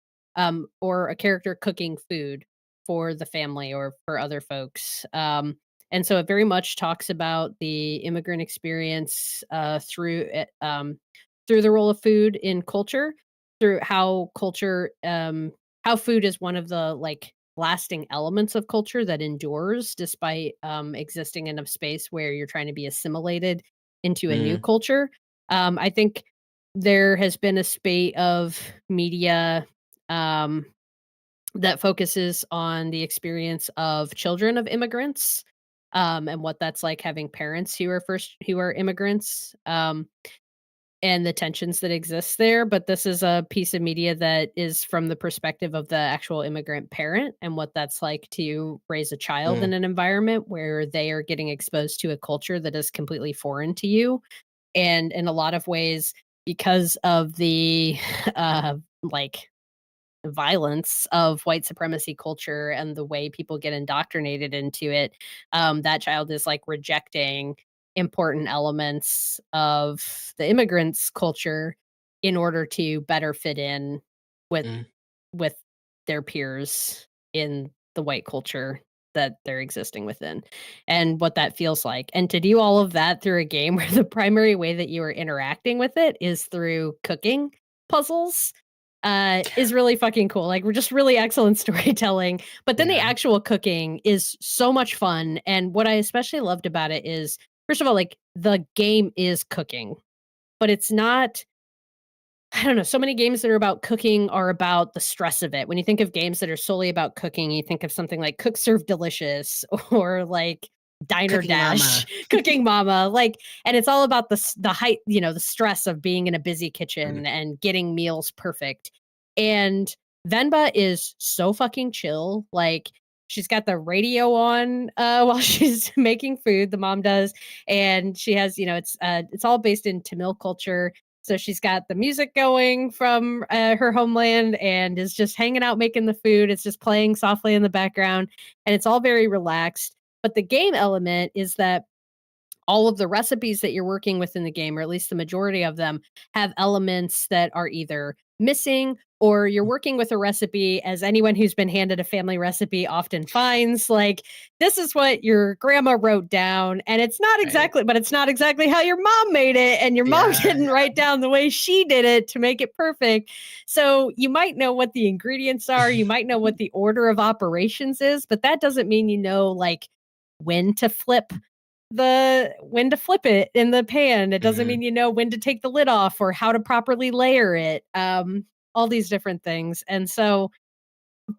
or a character cooking food for the family or for other folks. And so it very much talks about the immigrant experience through the role of food in culture, through how culture how food is one of the, like, lasting elements of culture that endures despite, existing in a space where you're trying to be assimilated into a new Mm, culture. I think there has been a spate of media, um, that focuses on the experience of children of immigrants, and what that's like having parents who are immigrants. And the tensions that exist there, but this is a piece of media that is from the perspective of the actual immigrant parent and what that's like to raise a child mm, in an environment where they are getting exposed to a culture that is completely foreign to you. And in a lot of ways, because of the like violence of white supremacy culture and the way people get indoctrinated into it, that child is like rejecting important elements of the immigrants' culture in order to better fit in with mm. with their peers in the white culture that they're existing within and what that feels like. And to do all of that through a game where the primary way that you are interacting with it is through cooking puzzles is really fucking cool. Like, we're just really excellent storytelling, but then the Yeah. actual cooking is so much fun, and what I especially loved about it is, first of all, like, the game is cooking, but it's not I don't know, so many games that are about cooking are about the stress of it. When you think of games that are solely about cooking, you think of something like Cook Serve Delicious or like Diner Cooking Dash, Mama. Cooking Mama, like, and it's all about the height, the stress of being in a busy Mm, kitchen and getting meals perfect. And Venba is so fucking chill. Like, she's got the radio on while she's making food, the mom does, and she has, it's all based in Tamil culture, so she's got the music going from her homeland and is just hanging out making the food. It's just playing softly in the background and it's all very relaxed. But the game element is that all of the recipes that you're working with in the game, or at least the majority of them, have elements that are either missing, or you're working with a recipe, as anyone who's been handed a family recipe often finds, like, this is what your grandma wrote down, and Right. it's not exactly how your mom made it, and your mom Yeah. didn't write down the way she did it to make it perfect. So you might know what the ingredients are, you might know what the order of operations is, but that doesn't mean you know, like, when to flip it in the pan. It doesn't Mhm. mean you know when to take the lid off or how to properly layer it. All these different things. And so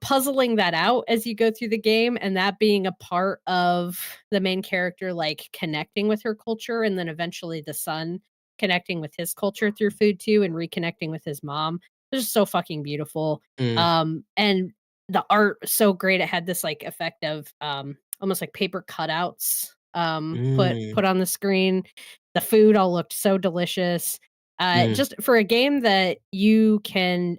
puzzling that out as you go through the game and that being a part of the main character like connecting with her culture and then eventually the son connecting with his culture through food too and reconnecting with his mom. It's just so fucking beautiful. Mm. And the art was so great. It had this like effect of almost like paper cutouts Mm. put on the screen. The food all looked so delicious. Mm. Just for a game that you can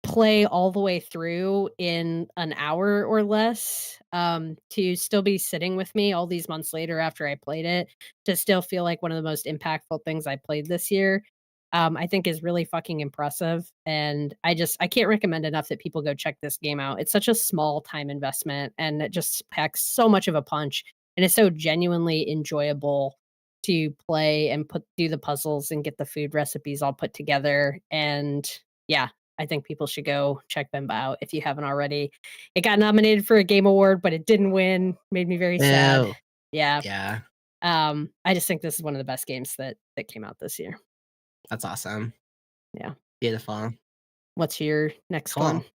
play all the way through in an hour or less, to still be sitting with me all these months later after I played it, to still feel like one of the most impactful things I played this year, I think is really fucking impressive. And I can't recommend enough that people go check this game out. It's such a small time investment and it just packs so much of a punch and it's so genuinely enjoyable to play and do the puzzles and get the food recipes all put together. And yeah, I think people should go check them out if you haven't already. It got nominated for a game award, but it didn't win. Made me very sad. Ew. Yeah. Yeah. I just think this is one of the best games that came out this year. That's awesome. Yeah. Beautiful. What's your next one? Cool.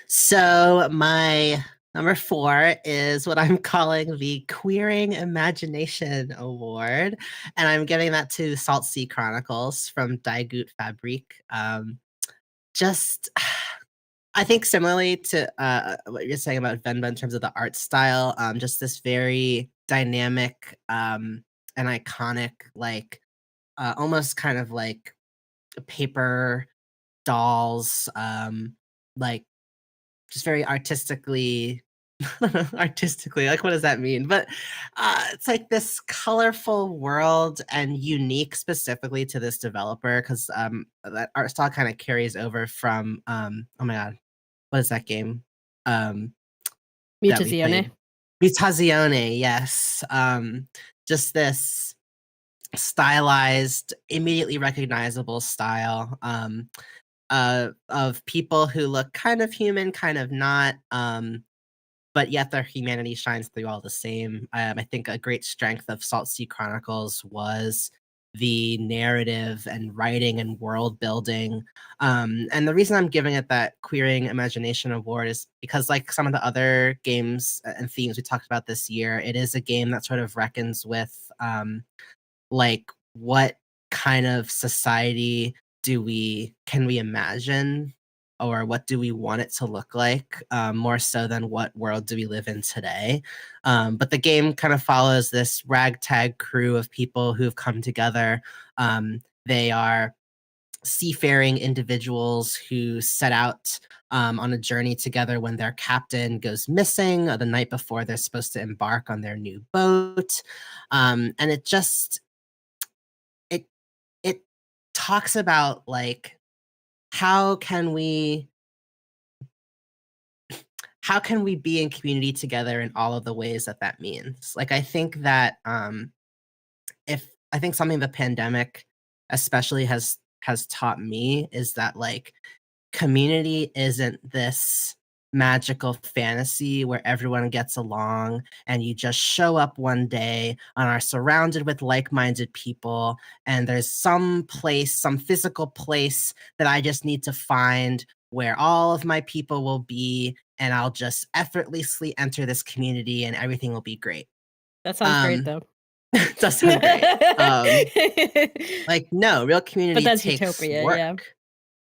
So my number 4 is what I'm calling the Queering Imagination Award, and I'm giving that to Salt Sea Chronicles from Die Gute Fabrik. Just I think similarly to, what you're saying about Venba in terms of the art style, just this very dynamic, and iconic, like, almost kind of like paper dolls, like, just very artistically artistically, like, what does that mean? But, it's like this colorful world and unique specifically to this developer 'cause, that art style kinda carries over from, oh my god, what is that game? Um, that we Mutazione? played? Mutazione, yes. Just this stylized, immediately recognizable style, of people who look kind of human, kind of not, but yet their humanity shines through all the same. I think a great strength of Salt Sea Chronicles was the narrative and writing and world building. And the reason I'm giving it that Queering Imagination Award is because, like some of the other games and themes we talked about this year, it is a game that sort of reckons with like what kind of society can we imagine or what do we want it to look like, more so than what world do we live in today. But the game kind of follows this ragtag crew of people who've come together. They are seafaring individuals who set out on a journey together when their captain goes missing the night before they're supposed to embark on their new boat. And it it talks about, like, how can we how can we be in community together in all of the ways that that means? Like, I think that, if I think something the pandemic especially has taught me is that, like, community isn't this magical fantasy where everyone gets along and you just show up one day and are surrounded with like-minded people and there's some place, some physical place that I just need to find where all of my people will be and I'll just effortlessly enter this community and everything will be great. That sounds great Um, though. it does sound great. Like, no, real But community that's takes utopia, work. yeah.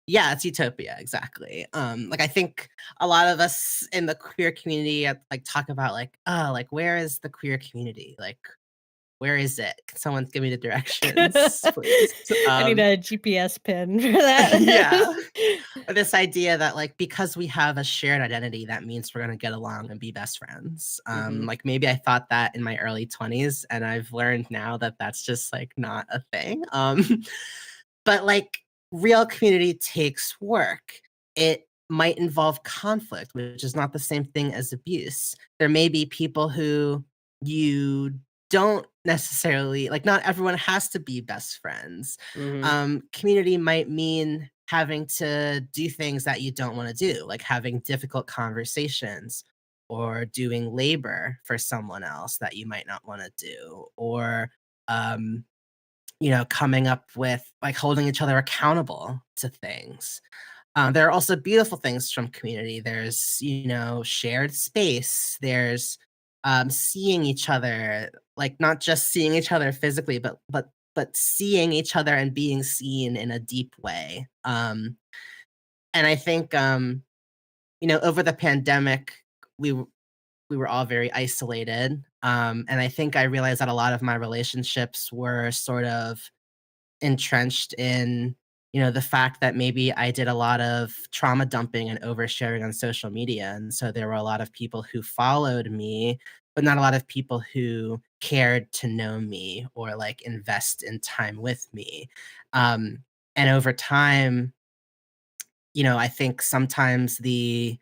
Yeah, it's utopia, exactly. Like, I think a lot of us in the queer community, like, talk about, like, "Oh, like, where is the queer community? Like, where is it? Can someone give me the directions, please?" I need a GPS pin for that. Yeah. This idea that, like, because we have a shared identity, that means we're gonna get along and be best friends. Mhm. Like, maybe I thought that in my early 20s, and I've learned now that that's just, like, not a thing. But, like real community takes work. It might involve conflict, which is not the same thing as abuse. There may be people who you don't necessarily like, not everyone has to be best friends. Mhm. Community might mean having to do things that you don't want to do, like having difficult conversations or doing labor for someone else that you might not want to do, or um, coming up with like holding each other accountable to things. There are also beautiful things from community. There's, shared space. There's seeing each other, like not just seeing each other physically, but seeing each other and being seen in a deep way. And I think over the pandemic, we were all very isolated. And I think I realized that a lot of my relationships were sort of entrenched in, the fact that maybe I did a lot of trauma dumping and oversharing on social media. And so there were a lot of people who followed me, but not a lot of people who cared to know me or like invest in time with me. Um, and over time, I think sometimes the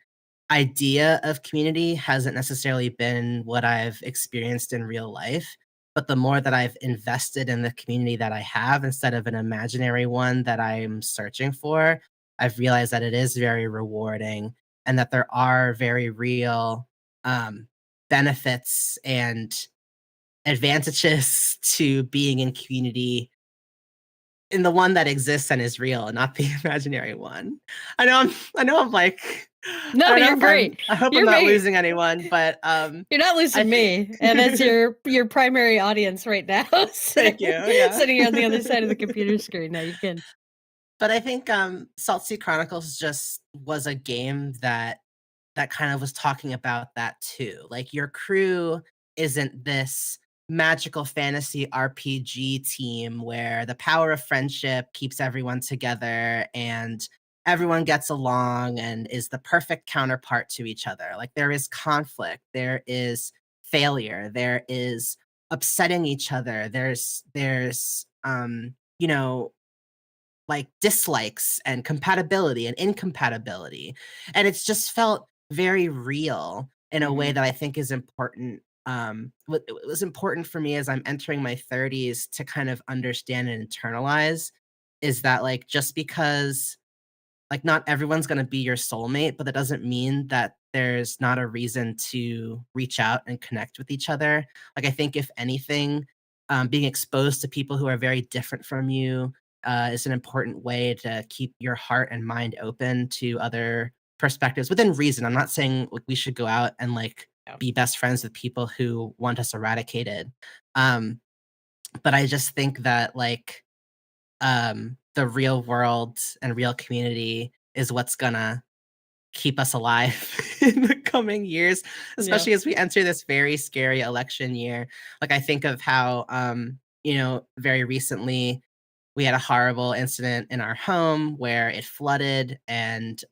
idea of community hasn't necessarily been what I've experienced in real life. But the more that I've invested in the community that I have instead of an imaginary one that I'm searching for, I've realized that it is very rewarding and that there are very real um, benefits and advantages to being in community in the one that exists and is real, and not the imaginary one. I know I'm like, I No, don't know you're if I'm great. I hope I'm You're not great. losing anyone, but, You're not I losing think me, and as your primary audience right now, Thank you, yeah. sitting here on the other side of the computer screen. No, you can. But I think, Salt Sea Chronicles just was a game that kind of was talking about that too. Like, your crew isn't this magical fantasy RPG team where the power of friendship keeps everyone together and everyone gets along and is the perfect counterpart to each other. Like, there is conflict, there is failure, there is upsetting each other, there's like dislikes and compatibility and incompatibility. And it's just felt very real in a way Mhm. that I think is important. What it was important for me as I'm entering my 30s to kind of understand and internalize is that, like, just because like, not everyone's gonna be your soulmate, but that doesn't mean that there's not a reason to reach out and connect with each other. Like, I think if anything, being exposed to people who are very different from you, is an important way to keep your heart and mind open to other perspectives within reason. I'm not saying, like, we should go out and, like, Yeah. be best friends with people who want us eradicated. Um, but I just think that, like, the real world and real community is what's gonna keep us alive in the coming years, Yeah. especially as we enter this very scary election year. Like, I think of how, very recently we had a horrible incident in our home where it flooded and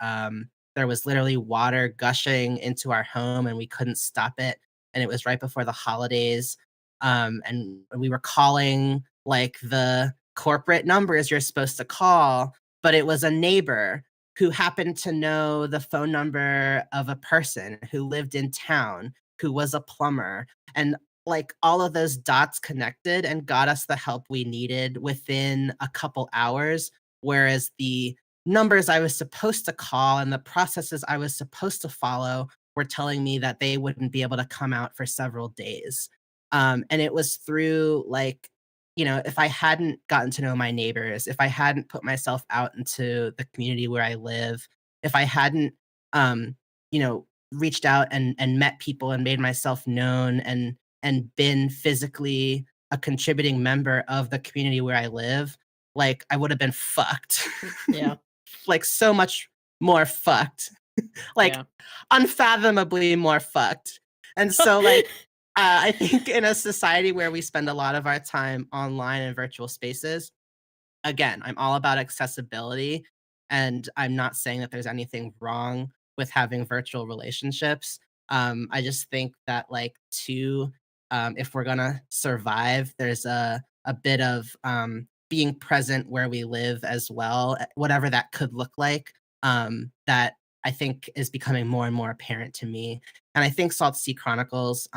there was literally water gushing into our home and we couldn't stop it. And it was right before the holidays. And we were calling like the corporate numbers you're supposed to call, but it was a neighbor who happened to know the phone number of a person who lived in town who was a plumber. And like all of those dots connected and got us the help we needed within a couple hours, whereas the numbers I was supposed to call and the processes I was supposed to follow were telling me that they wouldn't be able to come out for several days. And it was through like, if I hadn't gotten to know my neighbors, if I hadn't put myself out into the community where I live, if I hadn't, um, reached out and met people and made myself known and been physically a contributing member of the community where I live, like, I would have been fucked. Yeah. Like, so much more fucked. Like, Yeah. unfathomably more fucked. And so, like, I think in a society where we spend a lot of our time online and virtual spaces, again, I'm all about accessibility, and I'm not saying that there's anything wrong with having virtual relationships. I just think that, like, if we're gonna survive, there's a bit of being present where we live as well, whatever that could look like, that I think is becoming more and more apparent to me. And I think Salt Sea Chronicles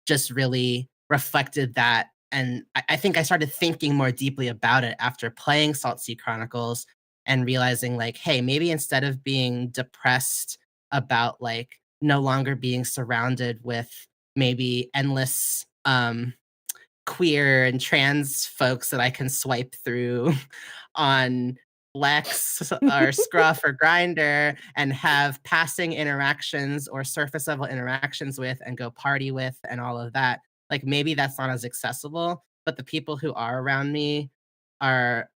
just really reflected that. And I think I started thinking more deeply about it after playing Salt Sea Chronicles and realizing, like, hey, maybe instead of being depressed about like no longer being surrounded with maybe endless queer and trans folks that I can swipe through on Lex or Scruff or Grinder and have passing interactions or surface level interactions with and go party with and all of that. Like maybe that's not as accessible, but the people who are around me are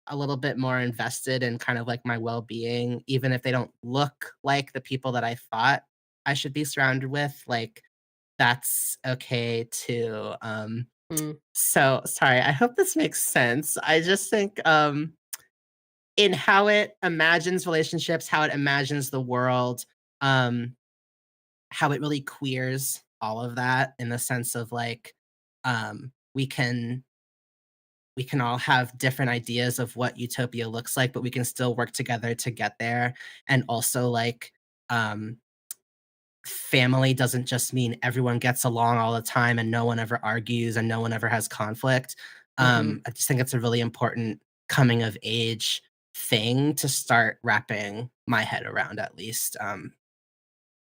a little bit more invested in kind of like my well-being, even if they don't look like the people that I thought I should be surrounded with. Like that's okay too. Mm, So sorry, I hope this makes sense. I just think in how it imagines relationships, how it imagines the world, um, how it really queers all of that in the sense of like we can all have different ideas of what utopia looks like, but we can still work together to get there. And also like um family doesn't just mean everyone gets along all the time and no one ever argues and no one ever has conflict. mhm. I just think it's a really important coming of age thing to start wrapping my head around at least.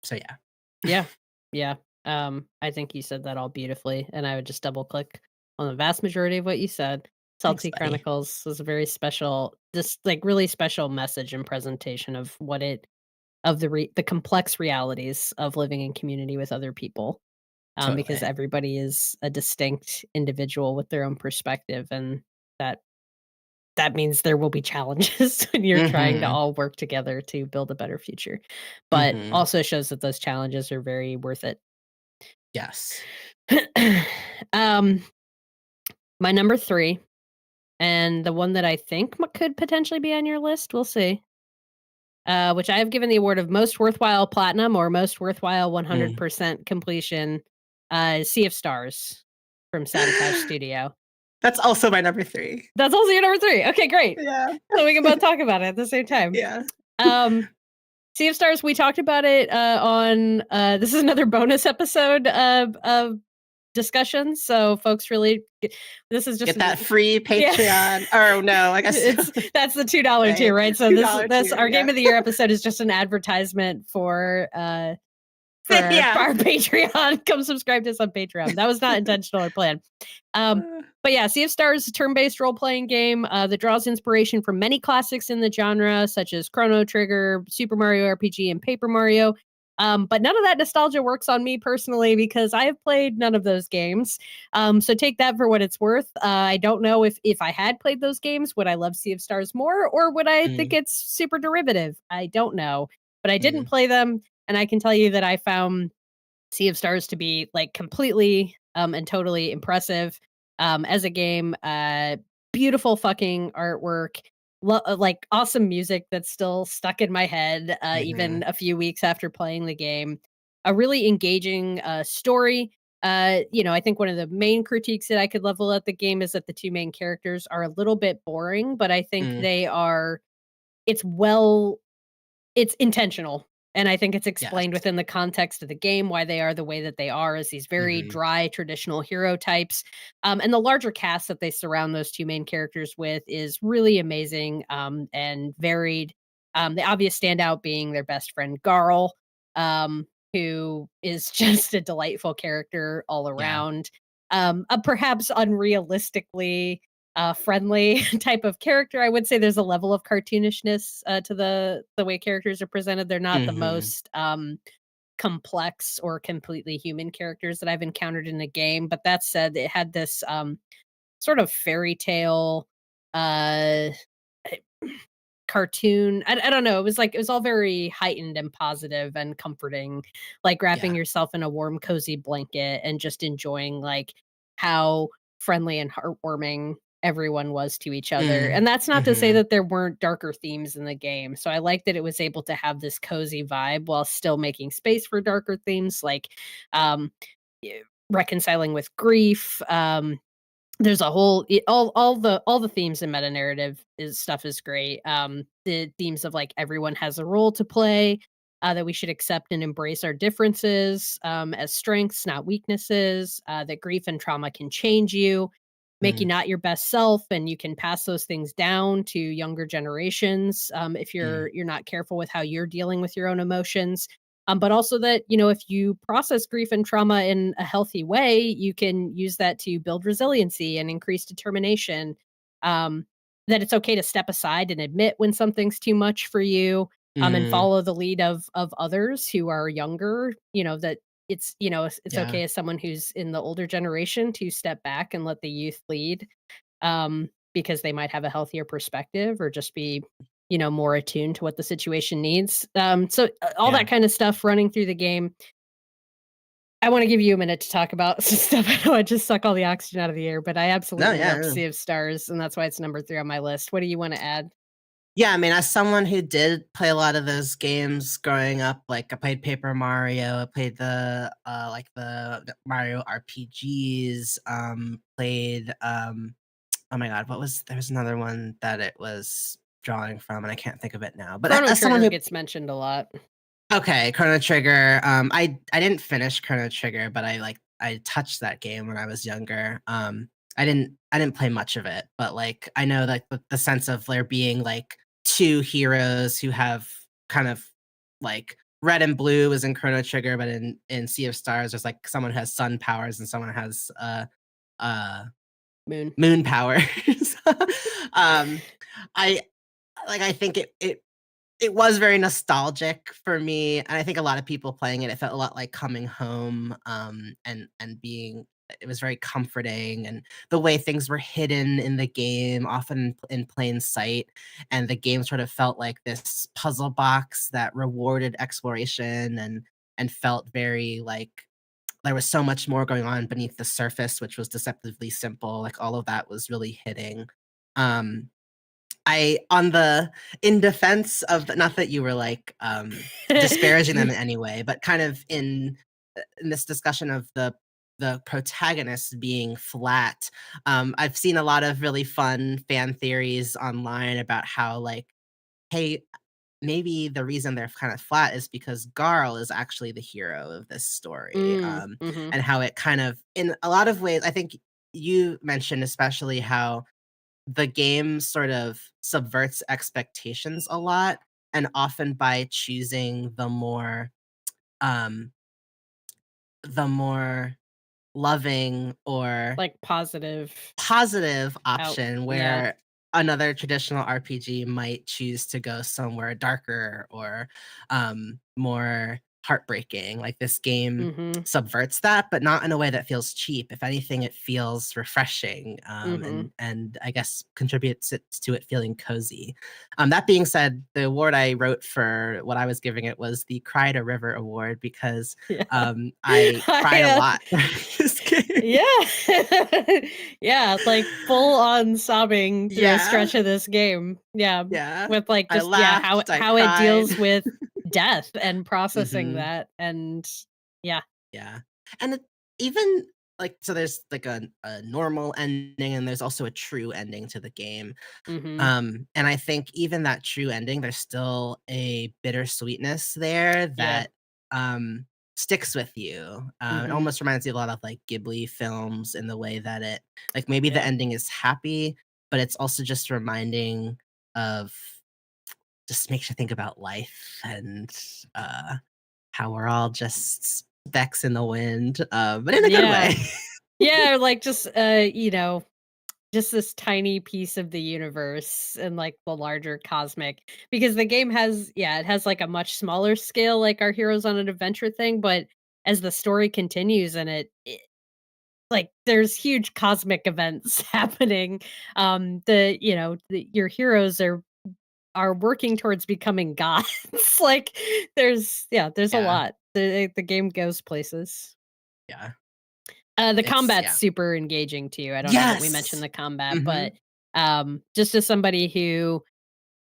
So yeah. Yeah. Yeah. I think you said that all beautifully, and I would just double click on the vast majority of what you said. Thanks, Salty buddy. Chronicles was a very special, just like really special message and presentation of what it of the complex realities of living in community with other people. Because Totally. everybody is a distinct individual with their own perspective, and that that means there will be challenges when you're trying to Mhm. all work together to build a better future, but Mhm. also shows that those challenges are very worth it. Yes. um, my number 3, and the one that I think could potentially be on your list, we'll see, which I have given the award of most worthwhile platinum or most worthwhile Mm. 100% completion, Sea of Stars from Sabotage Studio. That's also my number 3. That's also your number 3. Okay, great. Yeah. So we can both talk about it at the same time. Yeah. Um, Sea of Stars, we talked about it on this is another bonus episode of discussion. So folks really this is just Get that free yeah. Patreon. Oh no, I guess It's that's the $2 tier, okay. right? So $2 this tier, our yeah. game of the year episode is just an advertisement for Yeah. our Patreon. Come subscribe to us on Patreon. That was not intentional or planned. Um, but yeah, Sea of Stars is a turn-based role-playing game that draws inspiration from many classics in the genre, such as Chrono Trigger, Super Mario RPG, and Paper Mario. But none of that nostalgia works on me personally because I have played none of those games. So take that for what it's worth. I don't know if I had played those games, would I love Sea of Stars more, or would I think Mm, it's super derivative? I don't know, but I didn't mm, play them, and I can tell you that I found Sea of Stars to be like completely and totally impressive as a game. Beautiful fucking artwork, like awesome music that's still stuck in my head even mhm, a few weeks after playing the game. A really engaging story. I think one of the main critiques that I could level at the game is that the two main characters are a little bit boring, but I think mm, they are. It's well it's intentional, and I think it's yes, explained within the context of the game why they are the way that they are as these very mhm, dry traditional hero types, and the larger cast that they surround those 2 main characters with is really amazing, and varied. The obvious standout being their best friend, Garl, who is just a delightful character all yeah, around, a perhaps unrealistically friendly type of character. I would say there's a level of cartoonishness to the way characters are presented. They're not the mhm, most complex or completely human characters that I've encountered in the game. But that said, it had this sort of fairy tale uh cartoon. I don't know. It was all very heightened and positive and comforting, like wrapping yeah, yourself in a warm, cozy blanket and just enjoying like how friendly and heartwarming everyone was to each other. mm, And that's not to say mhm, that there weren't darker themes in the game. So I like that it was able to have this cozy vibe while still making space for darker themes like um y- reconciling with grief, There's a whole all the themes in meta narrative is great. The themes of, like, everyone has a role to play, that we should accept and embrace our differences, as strengths, not weaknesses, that grief and trauma can change you, make you Mm, not your best self, and you can pass those things down to younger generations, if mm, you're not careful with how you're dealing with your own emotions. But also that, if you process grief and trauma in a healthy way, you can use that to build resiliency and increase determination. Um, that it's okay to step aside and admit when something's too much for you, and mm, follow the lead of others who are younger. That it's yeah. okay as someone who's in the older generation to step back and let the youth lead, because they might have a healthier perspective or just be, more attuned to what the situation needs. All Yeah. that kind of stuff running through the game. I want to give you a minute to talk about some stuff. I know I just suck all the oxygen out of the air, but I No, absolutely yeah, love yeah. Sea of Stars, and that's why it's number 3 on my list. What do you want to add? Yeah, I mean, as someone who did play a lot of those games growing up, like, I played Paper Mario, I played the Mario RPGs, played, oh my god, there was another one that it was drawing from, and I can't think of it now, but Chrono as someone Trigger who gets mentioned a lot. okay, Chrono Trigger. I didn't finish Chrono Trigger, but I touched that game when I was younger. I didn't play much of it, but like I know like the sense of there being like two heroes who have kind of like red and blue is in Chrono Trigger, but in Sea of Stars, there's like someone who has sun powers and someone has uh Moon. moon powers. um, I I think it was very nostalgic for me, and I think a lot of people playing it, it felt a lot like coming home, and being it was very comforting, and the way things were hidden in the game, often in plain sight, and the game sort of felt like this puzzle box that rewarded exploration and felt very like there was so much more going on beneath the surface, which was deceptively simple, like, all of that was really hitting. Um I on the in defense of not that you were, like, disparaging them in any way, but kind of in this discussion of the protagonist being flat, I've seen a lot of really fun fan theories online about how, like, "Hey, maybe the reason they're kind of flat is because Garl is actually the hero of this story," Mhm. and how it kind of in a lot of ways I think you mentioned especially how the game sort of subverts expectations a lot, and often by choosing um, the more loving or Like, positive positive out. option Yeah. where another traditional RPG might choose to go somewhere darker or, more heartbreaking. Like, this game Mhm. subverts that, but not in a way that feels cheap. If anything, it feels refreshing, Mhm. and I guess contributes it to it feeling cozy. That being said, the award I wrote for what I was giving it was the Cried a River Award because, Yeah. I cried a I, lot during this game. yeah. Yeah, like, full on sobbing through a Yeah. stretch of this game. Yeah. Yeah. With, like, I just yeah, how laughed, I how it cried. deals with death and processing Mhm. that, and yeah. Yeah. And it even like, so there's, like, a normal ending, and there's also a true ending to the game. Mhm. And I think even that true ending, there's still a bittersweetness there Yeah. that, sticks with you. It Mhm. almost reminds me a lot of, like, Ghibli films in the way that it like, maybe the Yeah. ending is happy, but it's also just reminding of just makes you think about life and, uh how we're all just specks in the wind, but in a good Yeah. way. Yeah, like, just this tiny piece of the universe and, like, the larger cosmic, because the game has it has, like, a much smaller scale, like our Heroes on an Adventure thing, but as the story continues and like, there's huge cosmic events happening. Your heroes are working towards becoming gods. Like, there's a Yeah, lot. The game goes places. yeah. The It's combat's yeah. super engaging too. I don't know that we mentioned Yes! the combat, Mhm. but, just as somebody who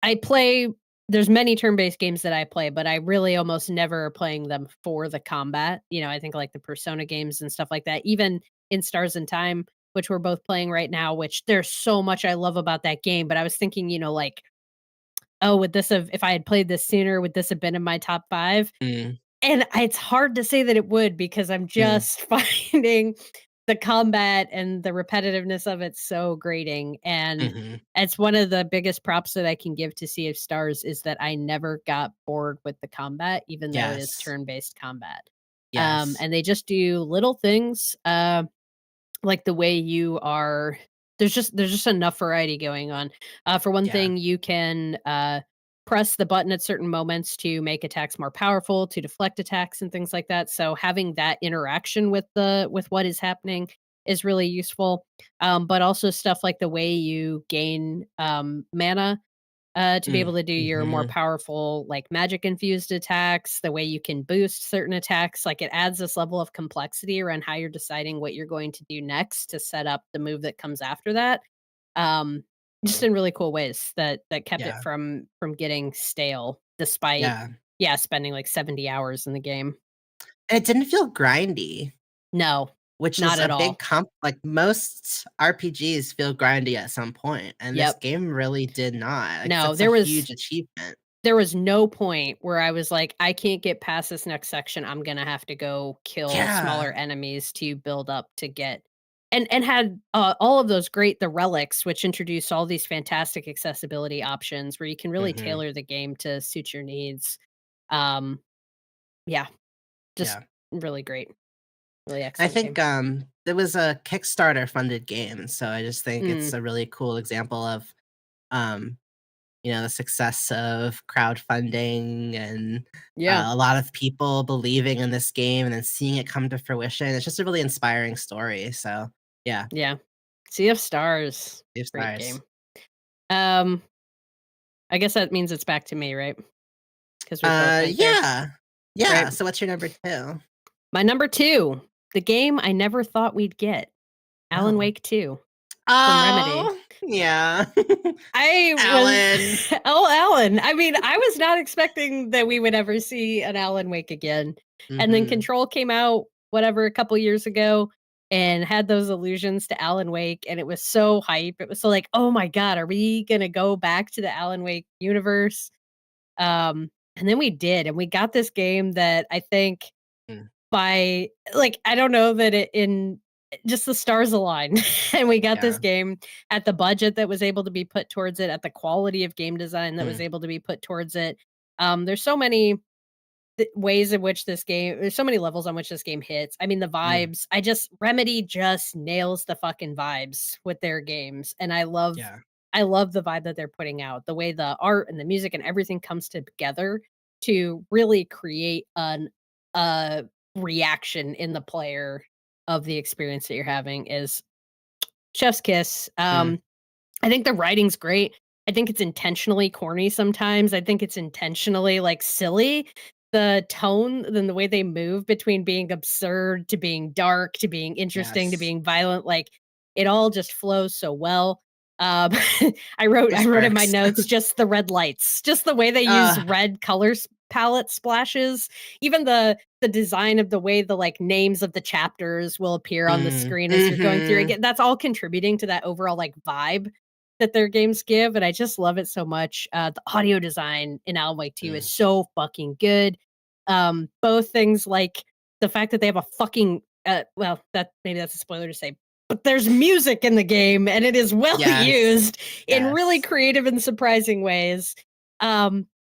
I play there's many turn-based games that I play, but I really almost never are playing them for the combat. I think like the Persona games and stuff like that, even in Stars and Time. which we're both playing right now, which there's so much I love about that game, but I was thinking, like, "Oh, would this have if I had played this sooner, would this have been in my top 5?" Mm, And it's hard to say that it would because I'm mm, just finding the combat and the repetitiveness of it so grating, and mhm. it's one of the biggest props that I can give to Sea of Stars is that I never got bored with the combat, even though it is Yes. turn-based combat. Yes. And they just do little things, like the way you are there's just enough variety going on. For one Yeah. thing, you can press the button at certain moments to make attacks more powerful, to deflect attacks and things like that. So having that interaction with what is happening is really useful. But also stuff like the way you gain mana to be Mm, able to do your more mhm. powerful, like, magic infused attacks, the way you can boost certain attacks, like, it adds this level of complexity around how you're deciding what you're going to do next to set up the move that comes after that. Um, just Mm. in really cool ways that kept it Yeah. from getting stale despite, Yeah. yeah, spending, like, 70 hours in the game. And it didn't feel grindy, No, which not is a at big all. like, most RPGs feel grindy at some point, and this Yep. game really did not. Like, No, that's a there was huge achievement. There was no point where I was like, "I can't get past this next section, I'm gonna have to go kill Yeah. smaller enemies to build up to get." And had, all of those great the relics, which introduced all these fantastic accessibility options where you can really Mhm. tailor the game to suit your needs. Um, yeah, just Yeah. really great, really I excellent game. think, it was a Kickstarter-funded game, so I just think it's Mm, a really cool example of, um, the success of crowdfunding and, yeah, a lot of people believing in this game and then seeing it come to fruition. It's just a really inspiring story, so, yeah, yeah. Sea of Stars, Steve great Stars. game. Um, I guess that means it's back to me, right? Because we both went there, Yeah. Yeah, right? so what's your number 2? My number 2, the game I never thought we'd get, Alan Oh. Wake 2 from Remedy. Oh, yeah. I was Alan. oh, Alan. I mean, I was not expecting that we would ever see an Alan Wake again, and then Mhm. Control came out, whatever, a couple years ago, and had those allusions to Alan Wake, and it was so hype. It was so like, "Oh my god, are we gonna go back to the Alan Wake universe?" And then we did, and we got this game that I think Mm, by like, I don't know that it in just the stars aligned, and we got this yeah. game at the budget that was able to be put towards it, at the quality of game design that was Mm, able to be put towards it. There's so many ways in which there's so many levels on which this game hits. I mean, the mm, vibes, I just Remedy just nails the fucking vibes with their games, and yeah. I love the vibe that they're putting out. The way the art and the music and everything comes together to really create a reaction in the player of the experience that you're having is chef's kiss. Mm, I think the writing's great. I think it's intentionally corny sometimes. I think it's intentionally, like, silly. The tone and the way they move between being absurd to being dark to being interesting to yes. being violent, like, it all just flows so well. Um, I Just wrote in my works. notes just the red lights, just the way they use Uh, red colors palette splashes, even the design of the way the, like, names of the chapters will appear on the screen as you're going through mhm. again, that's all contributing to that overall, like, vibe that their games give, and I just love it so much. The audio design in Alan Wake 2 is Mm, so fucking good. Both things like the fact that they have a fucking well, that maybe that's a spoiler to say, but there's music in the game and it is well yes. used in really Yes. creative and surprising ways.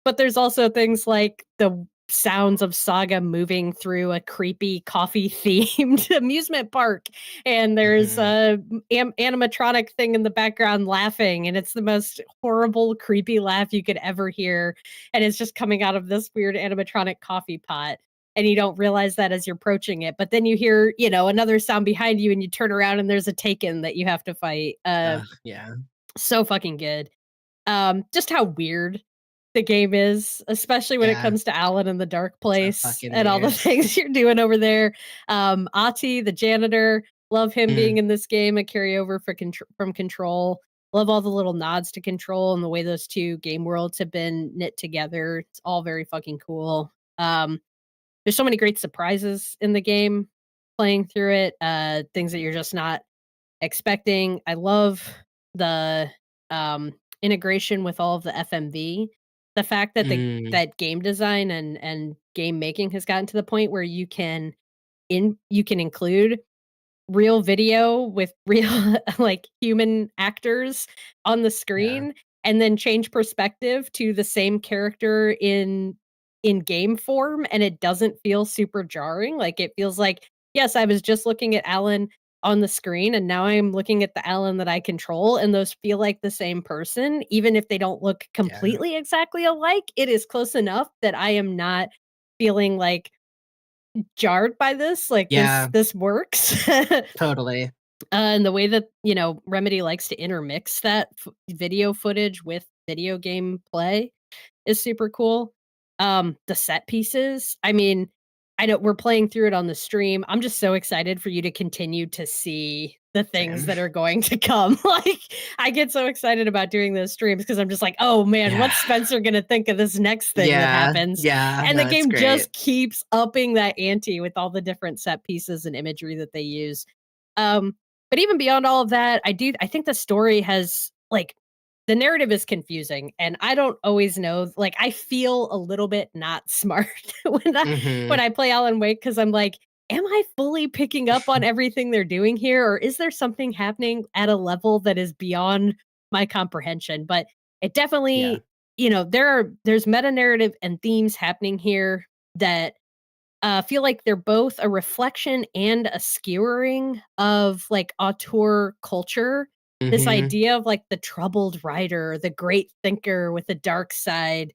But there's also things like the sounds of Saga moving through a creepy coffee themed amusement park, and there's Mhm. a animatronic thing in the background laughing, and it's the most horrible creepy laugh you could ever hear, and it's just coming out of this weird animatronic coffee pot, and you don't realize that as you're approaching it, but then you hear, another sound behind you and you turn around and there's a Taken that you have to fight. Yeah. So fucking good. Just how weird the game is, especially when it Yeah. comes to Alan in the dark So place fucking and all the weird. things you're doing over there. Ati, the janitor, love him being Mm, in this game, a carryover from Control. Love all the little nods to Control and the way those two game worlds have been knit together. It's all very fucking cool. There's so many great surprises in the game playing through it, things that you're just not expecting. I love the, integration with all of the FMV. The fact that the Mm, that game design and game making has gotten to the point where you can include real video with real like human actors on the yeah, screen and then change perspective to the same character in game form, and it doesn't feel super jarring. Like it feels like, yes, I was just looking at Alan on the screen and now I'm looking at the Alan that I control, and those feel like the same person even if they don't look yeah, completely exactly alike. It is close enough that I am not feeling like jarred by this, like, this yeah, this works. totally. And the way that, Remedy likes to intermix that video footage with video game play is super cool. The set pieces, I mean, I know we're playing through it on the stream. I'm just so excited for you to continue to see the things Same. that are going to come. Like, I get so excited about doing those streams because I'm just like, "Oh, man, Yeah, what's Spencer gonna think of this next thing that yeah, happens?" yeah, And the no, it's game great. just keeps upping that ante with all the different set pieces and imagery that they use. Um, but even beyond all of that, I think the story has, like, the narrative is confusing, and I don't always know, like, I feel a little bit not smart when Mhm, I play Alan Wake because 'cause I'm like, "Am I fully picking up on everything they're doing here, or is there something happening at a level that is beyond my comprehension?" But it yeah, definitely, there's meta narrative and themes happening here that feel like they're both a reflection and a skewering of, like, auteur culture. This mhm, idea of, like, the troubled writer, the great thinker with a dark side.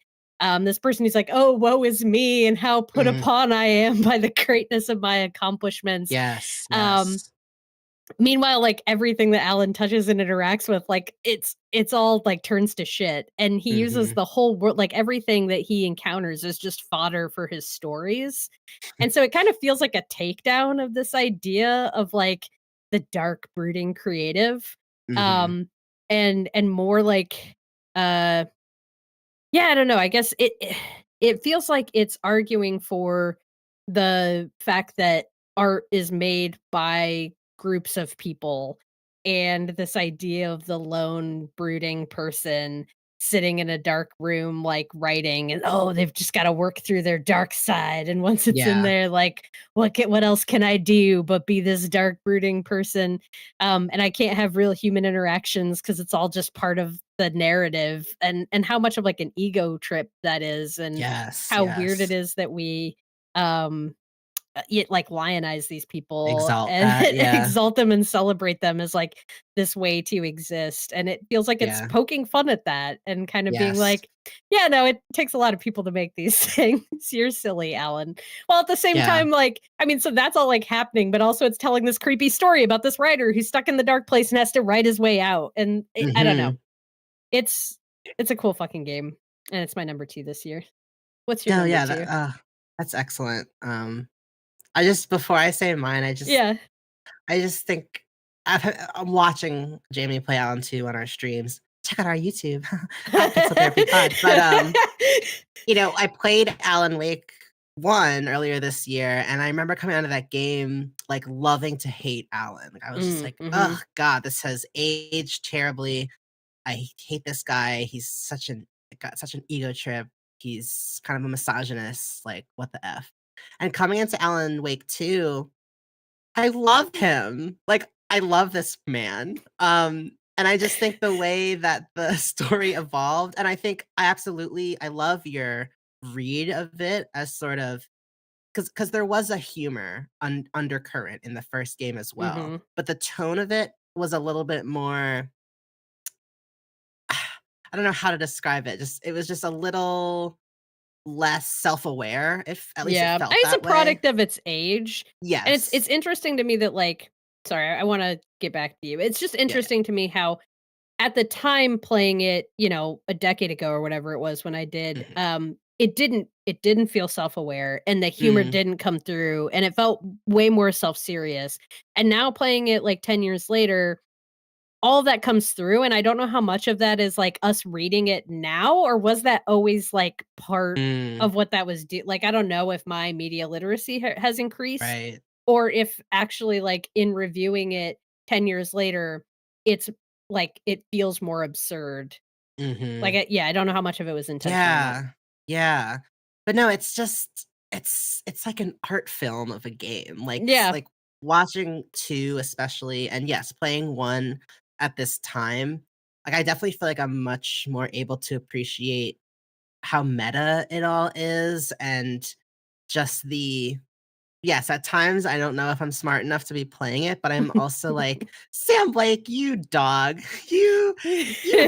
This person who's like, "Oh, woe is me, and how put mm, upon I am by the greatness of my accomplishments." yes, Um, yes, Meanwhile, like, everything that Alan touches and interacts with, like, it's all, like, turns to shit, and he uses mhm, the whole world, like, everything that he encounters is just fodder for his stories. And so it kind of feels like a takedown of this idea of, like, the dark brooding creative, mhm, um, and more like, uh yeah, I don't know, I guess it feels like it's arguing for the fact that art is made by groups of people, and this idea of the lone brooding person sitting in a dark room, like, writing, and, oh, they've just gotta work through their dark side, and once it's in yeah, there, like, what else can I do but be this dark brooding person? And I can't have real human interactions because it's all just part of the narrative, and how much of, like, an ego trip that is, and yes, how weird it yes. is that we, um, like, lionize these people Exalt and that, yeah, exalt them and celebrate them as, like, this way to exist, and it feels like it's yeah, poking fun at that and kind of being yes, like, "Yeah, no, it takes a lot of people to make these things. You're silly, Alan." While at the same yeah, time, like, I mean, so that's all, like, happening, but also it's telling this creepy story about this writer who's stuck in the dark place and has to write his way out, and I don't know. mhm. It's it's a cool fucking game, and it's my number 2 this year. What's your No, number yeah, 2? that's excellent, I just before I say mine, Yeah. I just think I'm watching Jamie play Alan 2 on our streams. Check out our YouTube at Pixel Therapy Pod. But, I played Alan Wake 1 earlier this year, and I remember coming out of that game, like, loving to hate Alan. Like, I was just like, "Oh Mhm. god, this has aged terribly. I hate this guy. He's got such an ego trip. He's kind of a misogynist, like, what the F?" And coming into Alan Wake 2, I love him. Like, I love this man. And I just think the way that the story evolved, and I love your read of it as sort of because there was a humor undercurrent in the first game as well, Mhm. but the tone of it was a little bit more I don't know how to describe it, just it was just a little less self-aware, if at least it Yeah, felt it's a that way. product of its age, and it's Yes. interesting to me that, like, sorry, I wanna get back to you. It's just Yeah, interesting to me how at the time playing it, a decade ago or whatever it was when I yeah. did, Mhm. it didn't feel self-aware, and the humor Mm, didn't come through, and it felt way more self-serious. And now playing it, like, 10 years later, all that comes through, and I don't know how much of that is, like, us reading it now, or was that always, like, part mm, of what that was like, I don't know if my media literacy has increased, right. or if actually, like, in reviewing it 10 years later, it's like, it feels more absurd. Like, Mhm. yeah, I don't know how much of it was intentional or not. Yeah. Yeah. But no, it's just it's like an art film of a game. Yeah. Like watching 2 especially, and yes, playing 1 at this time, like, I definitely feel like I'm much more able to appreciate how meta it all is and just the yes, at times, I don't know if I'm smart enough to be playing it, but I'm also like, "Sam Blake, you dog. You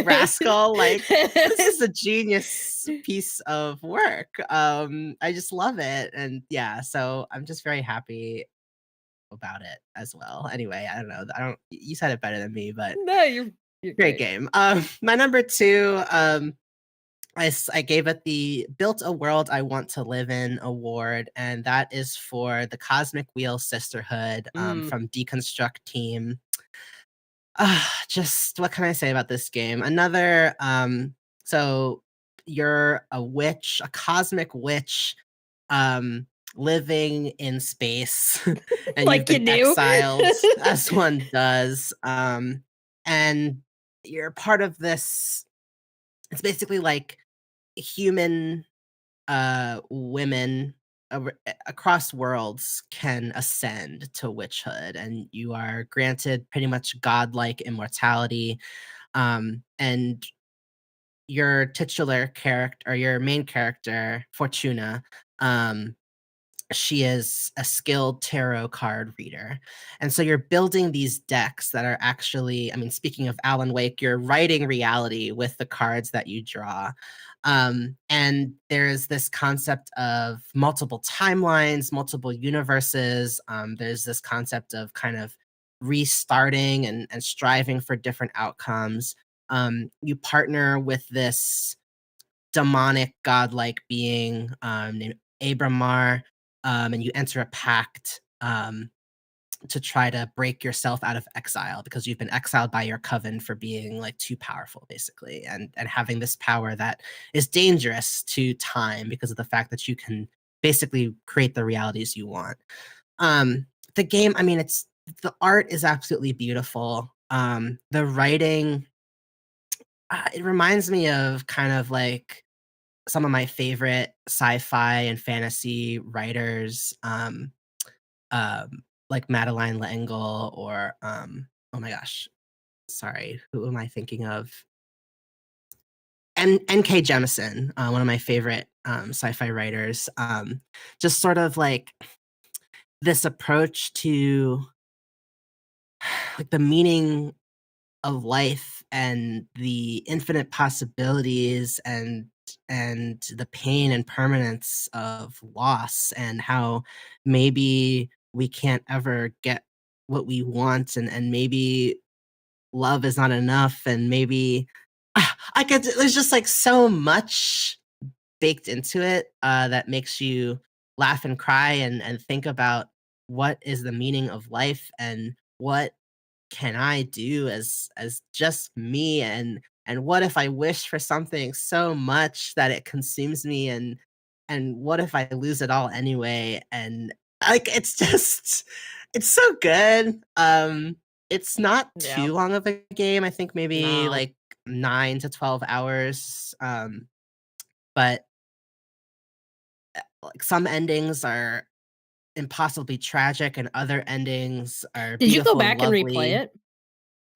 rascal, like, this is a genius piece of work." I just love it, and yeah, so I'm just very happy about it as well. Anyway, I don't know, I don't you said it better than me, but No, you're great great. game. My number 2, I gave it the Built a World I Want to Live In award, and that is for the Cosmic Wheel Sisterhood, Mm. from Deconstruct Team. Just what can I say about this game? So you're a witch, a cosmic witch, um, living in space, and you've Like you been knew. exiled, as one does, and you're part of this it's basically like human women across worlds can ascend to witchhood, and you are granted pretty much godlike immortality. And your titular character, or your main character, Fortuna, um, she is a skilled tarot card reader. And so you're building these decks that are actually, I mean, speaking of Alan Wake, you're writing reality with the cards that you draw. And there's this concept of multiple timelines, multiple universes. There's this concept of kind of restarting and striving for different outcomes. You partner with this demonic godlike being named Abramar, and you enter a pact to try to break yourself out of exile because you've been exiled by your coven for being like too powerful, basically, and having this power that is dangerous to time because of the fact that you can basically create the realities you want. The game, I mean, it's the art is absolutely beautiful. The writing, it reminds me of kind of like some of my favorite sci-fi and fantasy writers, like Madeline L'Engle or, oh my gosh, sorry, who am I thinking of? N.K. Jemisin, one of my favorite, sci-fi writers, just sort of like this approach to like the meaning of life and the infinite possibilities and the pain and permanence of loss, and how maybe we can't ever get what we want, and maybe love is not enough, and maybe I could there's just like so much baked into it that makes you laugh and cry and think about what is the meaning of life, and what can I do as just me, and what if I wish for something so much that it consumes me, and what if I lose it all anyway, and like it's just it's so good. It's not Yeah. too long of a game. I think maybe No. like 9 to 12 hours. But like some endings are impossibly tragic and other endings are Did you go beautiful and back and replay lovely. it?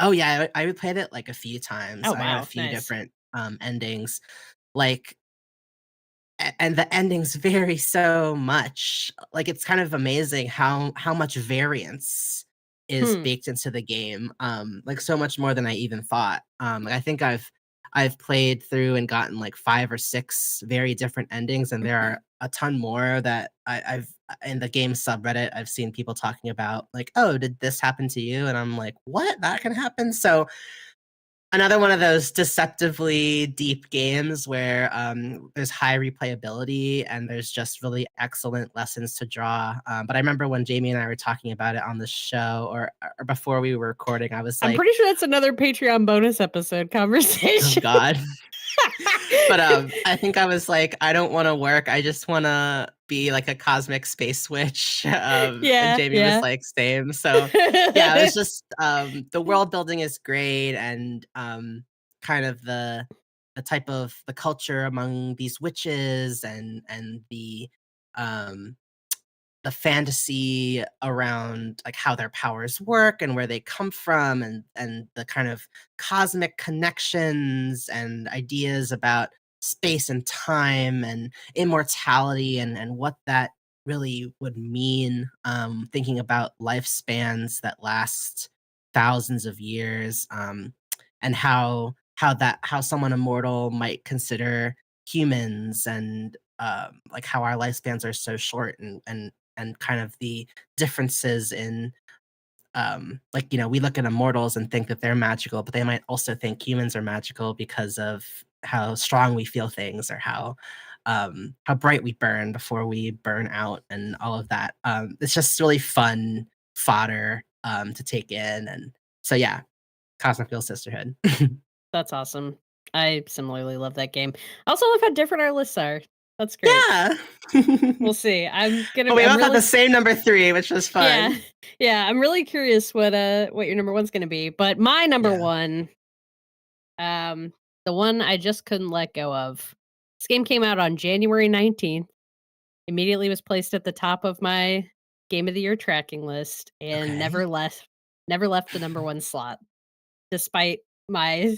Oh, yeah, I replayed it, like, a few times. Oh, I have a wow, few nice. different, endings, like and the endings vary so much. Like, it's kind of amazing how much variance is Hmm. baked into the game, like, so much more than I even thought. Like, I think I've played through and gotten, like, 5 or 6 very different endings, and there are a ton more that I've in the game subreddit, I've seen people talking about, like, "Oh, did this happen to you?" And I'm like, "What? That can happen?" So another one of those deceptively deep games where, there's high replayability and there's just really excellent lessons to draw, but I remember when Jamie and I were talking about it on the show, or before we were recording, I was I'm like, pretty sure that's another Patreon bonus episode "Oh conversation. god." But, I think I was like, "I don't wanna work, I just wanna be like a cosmic space switch," and Yeah, Jamie was yeah. like, "Same." So, yeah, it was just, the world building is great and, kind of the type of the culture among these witches and um the fantasy around, like, how their powers work and where they come from and the kind of cosmic connections and ideas about space and time and immortality and what that really would mean, thinking about lifespans that last thousands of years, and how someone immortal might consider humans and, like, how our lifespans are so short and kind of the differences in like we look at immortals and think that they're magical but they might also think humans are magical because of how strong we feel things or how bright we burn before we burn out and all of that. It's just really fun fodder to take in. And so yeah, Cosmic Field Sisterhood. That's awesome. I similarly love that game. I also love how different our lists are. That's great. Yeah. We'll see. But we I'm both had the really same number 3, which was yeah. fun. Yeah, I'm really curious what your number one's gonna be. But my number Yeah. one, um, the one I just couldn't let go of. This game came out on January 19th, immediately was placed at the top of my game of the year tracking list, and Okay. never left the number one slot, despite my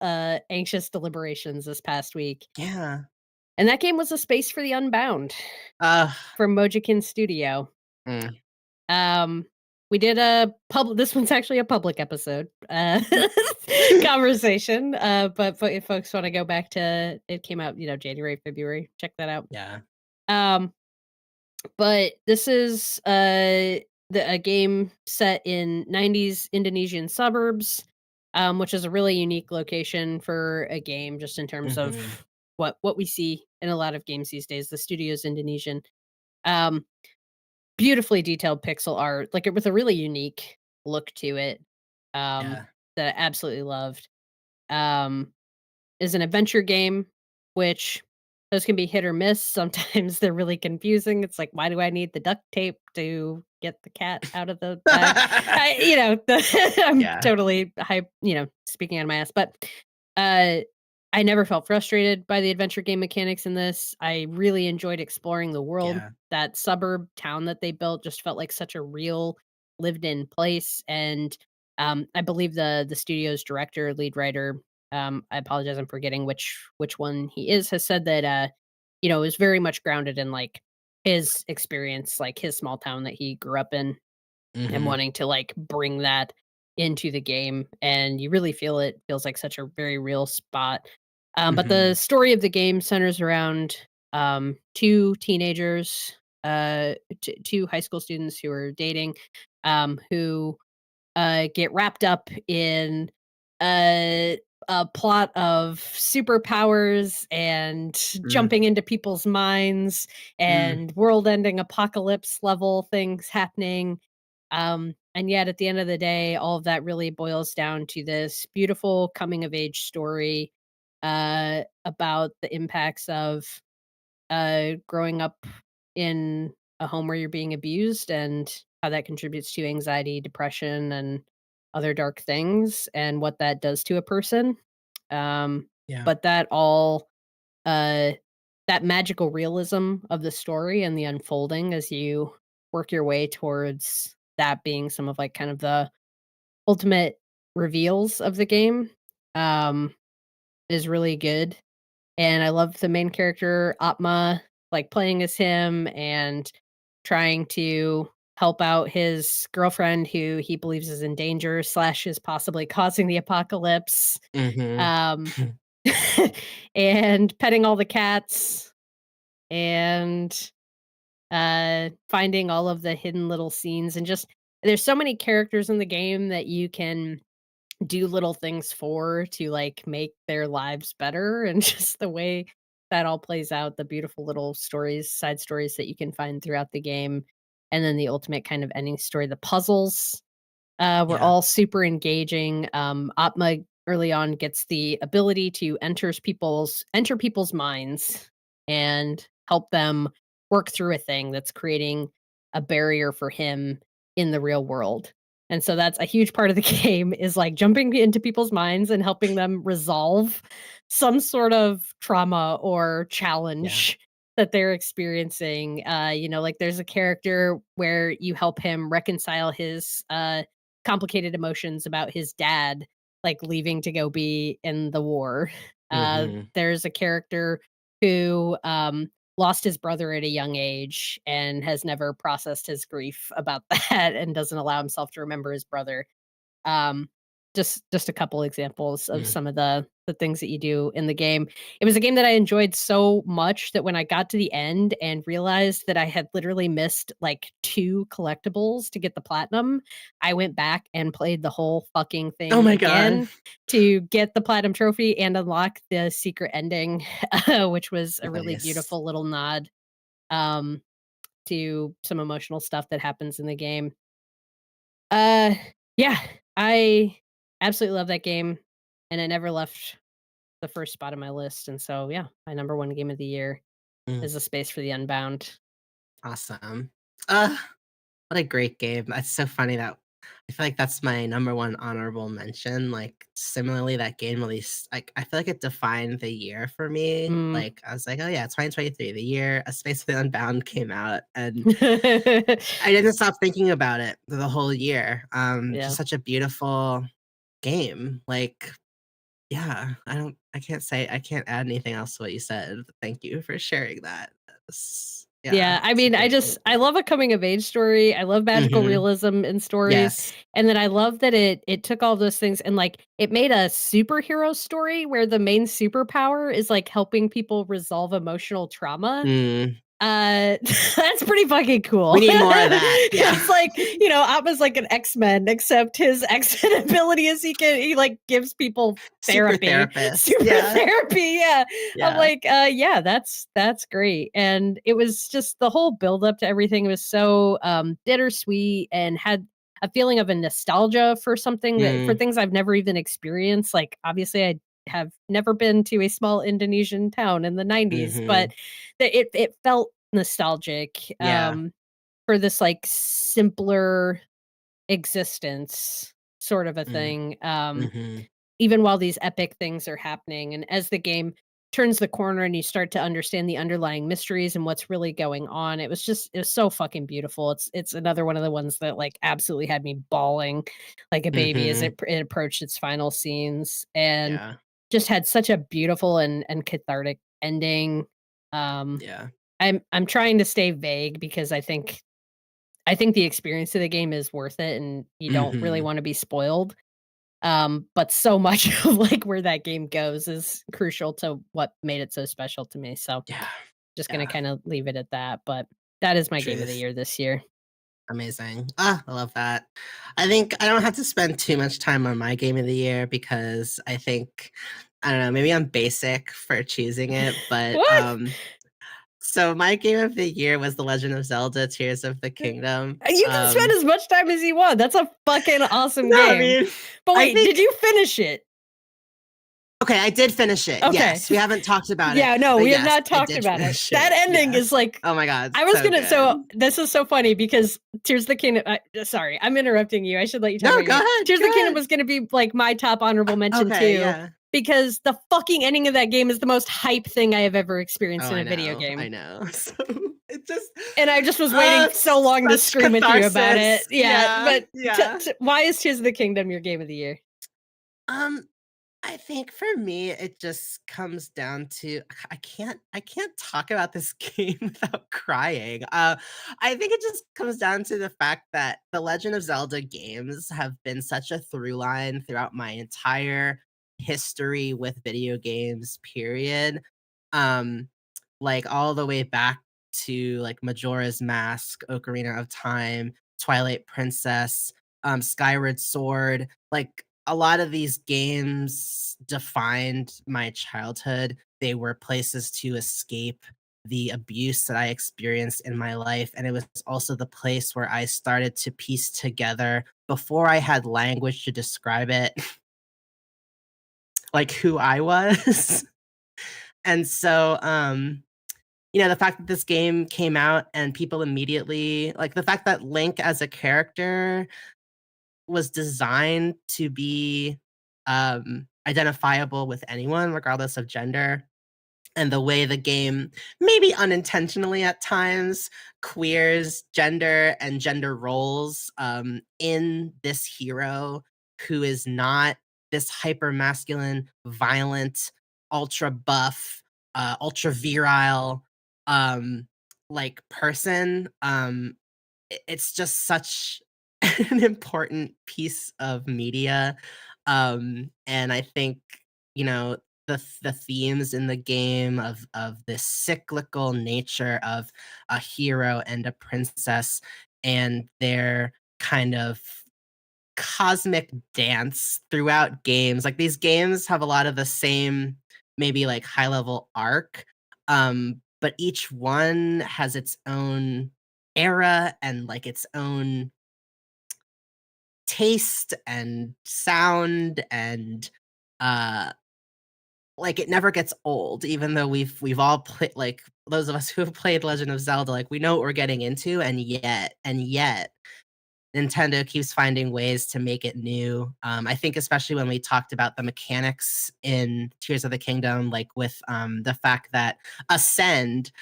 anxious deliberations this past week. Yeah. And that game was A Space for the Unbound Uh, from Mojikin Studio. mm, Um, we did a public this one's actually a public episode, conversation, but if folks wanna go back to it came out, January, February, check that out. yeah. Um, but this is, a game set in 90s Indonesian suburbs, which is a really unique location for a game just in terms of Mhm. what we see in a lot of games these days. The studio's Indonesian. Um, Beautifully detailed pixel art, like, it with a really unique look to it, um, Yeah. that I absolutely loved. Um, is an adventure game, which those can be hit or miss. Sometimes they're really confusing. It's like, why do I need the duct tape to get the cat out of the bag? I'm Yeah. totally speaking out of my ass, but uh, I never felt frustrated by the adventure game mechanics in this. I really enjoyed exploring the world. Yeah. That suburb town that they built just felt like such a real lived in place. And I believe the studio's director, lead writer, I apologize, I'm forgetting which one he is, has said that is very much grounded in like his experience, like his small town that he grew up in, and Mhm. wanting to like bring that into the game. And you really feel it feels like such a very real spot. But the Mhm. story of the game centers around two teenagers, two high school students who are dating, who get wrapped up in a a plot of superpowers and Mm. jumping into people's minds Mm. and world-ending apocalypse level things happening. And yet at the end of the day, all of that really boils down to this beautiful coming of age story about the impacts of growing up in a home where you're being abused and how that contributes to anxiety, depression, and other dark things, and what that does to a person. Um, Yeah. but that all, uh, that magical realism of the story and the unfolding as you work your way towards that being some of like kind of the ultimate reveals of the game, um, is really good. And I love the main character, Atma, like, playing as him and trying to help out his girlfriend who he believes is in danger slash is possibly causing the apocalypse. Mhm. Um, and petting all the cats and, finding all of the hidden little scenes and just there's so many characters in the game that you can do little things for to like make their lives better and just the way that all plays out, the beautiful little stories, side stories that you can find throughout the game, and then the ultimate kind of ending story, the puzzles were Yeah. all super engaging. Atma early on gets the ability to enter people's minds and help them work through a thing that's creating a barrier for him in the real world. And so that's a huge part of the game is like jumping into people's minds and helping them resolve some sort of trauma or Yeah. challenge that they're experiencing. Like there's a character where you help him reconcile his complicated emotions about his dad like leaving to go be in the war. Mhm. There's a character who lost his brother at a young age and has never processed his grief about that and doesn't allow himself to remember his brother. Um, just a couple examples of Mm. some of the things that you do in the game. It was a game that I enjoyed so much that when I got to the end and realized that I had literally missed like 2 collectibles to get the platinum, I went back and played the whole fucking Oh thing my god. again to get the platinum trophy and unlock the secret ending, which was a really Nice. beautiful little nod, um, to some emotional stuff that happens in the game. Uh, yeah, I absolutely love that game, and it never left the first spot on my list, and so, yeah, my number 1 game of the year Mm, is A Space for the Unbound. awesome. What a great game. That's so funny that I feel like that's my number 1 honorable mention, like, similarly, that game released like, I feel like it defined the year for me, Mm. like, I was like, "Oh, yeah, 2023, the year A Space for the Unbound came out," and I didn't stop thinking about it the whole year, just Yeah. such a beautiful game, like, yeah, I can't add anything else to what you said. Thank you for sharing that. Yeah, Yeah, I it's a mean, great game. I love a coming of age story, I love magical Mhm. realism in stories, Yes. and then I love that it took all those things and, like, it made a superhero story where the main superpower is, like, helping people resolve emotional trauma. Mm. That's pretty fucking We cool. need more of that. Yeah. It's like, Appa's like an X-Men, except his X-Men ability is he, like, gives people Super therapy, therapist. super Yeah. therapy, yeah. I'm Yeah. like, yeah, that's great, and it was just the whole build up to everything was so, bittersweet and had a feeling of a nostalgia for something that for Mm. things I've never even experienced, like, obviously, I have never been to a small Indonesian town in the '90s, but Mhm. it felt nostalgic, Yeah. for this, like, simpler existence sort of a Mm. thing, Mhm. even while these epic things are happening, and as the game turns the corner and you start to understand the underlying mysteries and what's really going on, it was so fucking beautiful. It's another one of the ones that, like, absolutely had me bawling like a baby as Mhm. it approached its final scenes, and Yeah. just had such a beautiful and cathartic ending. Um Yeah. I'm trying to stay vague because I think the experience of the game is worth it and you don't really Mhm. wanna be spoiled. But so much of, like, where that game goes is crucial to what made it so special to me, so Yeah. just gonna Yeah. kinda leave it at that, but that is my game of the Truth. year this year. Amazing. I love that. I think I don't have to spend too much time on my game of the year because I think I don't know, maybe I'm basic for choosing it, but, What? so my game of the year was The Legend of Zelda: Tears of the Kingdom. You can spend as much time as you want, that's a fucking awesome No, I game. mean, But I wait, did think you finish it? okay, I did finish it, Okay. yes, we haven't talked about it, Yeah, no, but we have yes, not I talked did about it. finish That it, ending is yes. like Oh my god, I was so gonna good. so this is so funny because Tears of the Kingdom sorry, I'm interrupting you. I should let you talk No, about your go game. ahead, Tears of go the Kingdom ahead. was gonna be like my top honorable mention Okay, too, yeah. because the fucking ending of that game is the most hype thing I have ever experienced Oh, in a video I game. know, so it just And I just was waiting so it's long to such scream with you about it. catharsis, Yeah, yeah, but yeah. why is Tears of the Kingdom your game of the year? Um, I think for me, it just comes down to I can't talk about this game without crying. I think it just comes down to the fact that the Legend of Zelda games have been such a through line throughout my entire history with video games, period. Um, like all the way back to like Majora's Mask, Ocarina of Time, Twilight Princess, Skyward Sword, like a lot of these games defined my childhood. They were places to escape the abuse that I experienced in my life. And it was also the place where I started to piece together, before I had language to describe it, like, who I was. And so, the fact that this game came out and people immediately like, the fact that Link as a character was designed to be, identifiable with anyone regardless of gender, and the way the game, maybe unintentionally at times, queers gender and gender roles in this hero who is not this hyper masculine, violent, ultra buff, ultra virile, um, like person. It's just such an important piece of media, and I think, you know, the themes in the game of this cyclical nature of a hero and a princess and their kind of cosmic dance throughout games. Like, these games have a lot of the same, maybe, like, high level arc, but each one has its own era and, like, its own taste and sound and, uh like, it never gets old, even though we've all played, like, those of us who have played Legend of Zelda, like, we know what we're getting into, and yet, Nintendo keeps finding ways to make it new. I think especially when we talked about the mechanics in Tears of the Kingdom, like, with, the fact that Ascend,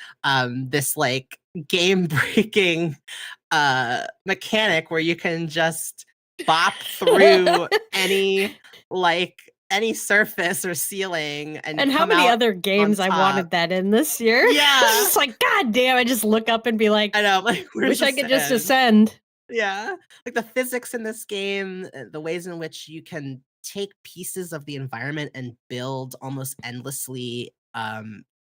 this, like, game-breaking, mechanic where you can just bop through any surface or ceiling and And how come many out other on games I top. wanted that in this year? It's Yeah, just like, God damn, I just look up and be like, I know, like, where's wish the I could just sand? ascend. Yeah, like, the physics in this game, the ways in which you can take pieces of the environment and build almost endlessly,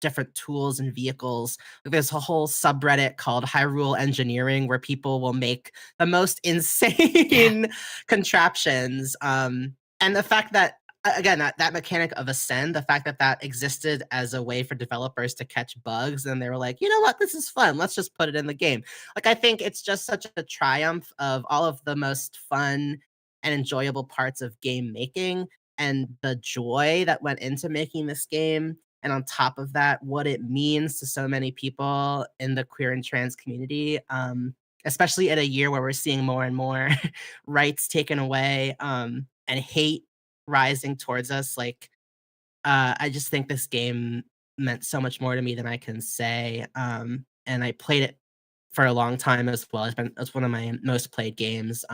different tools and vehicles. Like, there's a whole subreddit called Hyrule Engineering where people will make the most Yeah. insane contraptions, and the fact that again, that mechanic of Ascend, the fact that that existed as a way for developers to catch bugs, and they were like, "You know what? This is fun. Let's just put it in the game." Like, I think it's just such a triumph of all of the most fun and enjoyable parts of game making and the joy that went into making this game. And on top of that, what it means to so many people in the queer and trans community, especially at a year where we're seeing more and more rights taken away, and hate rising towards us. Like, I just think this game meant so much more to me than I can say, and I played it for a long time as well. It's one of my most played games,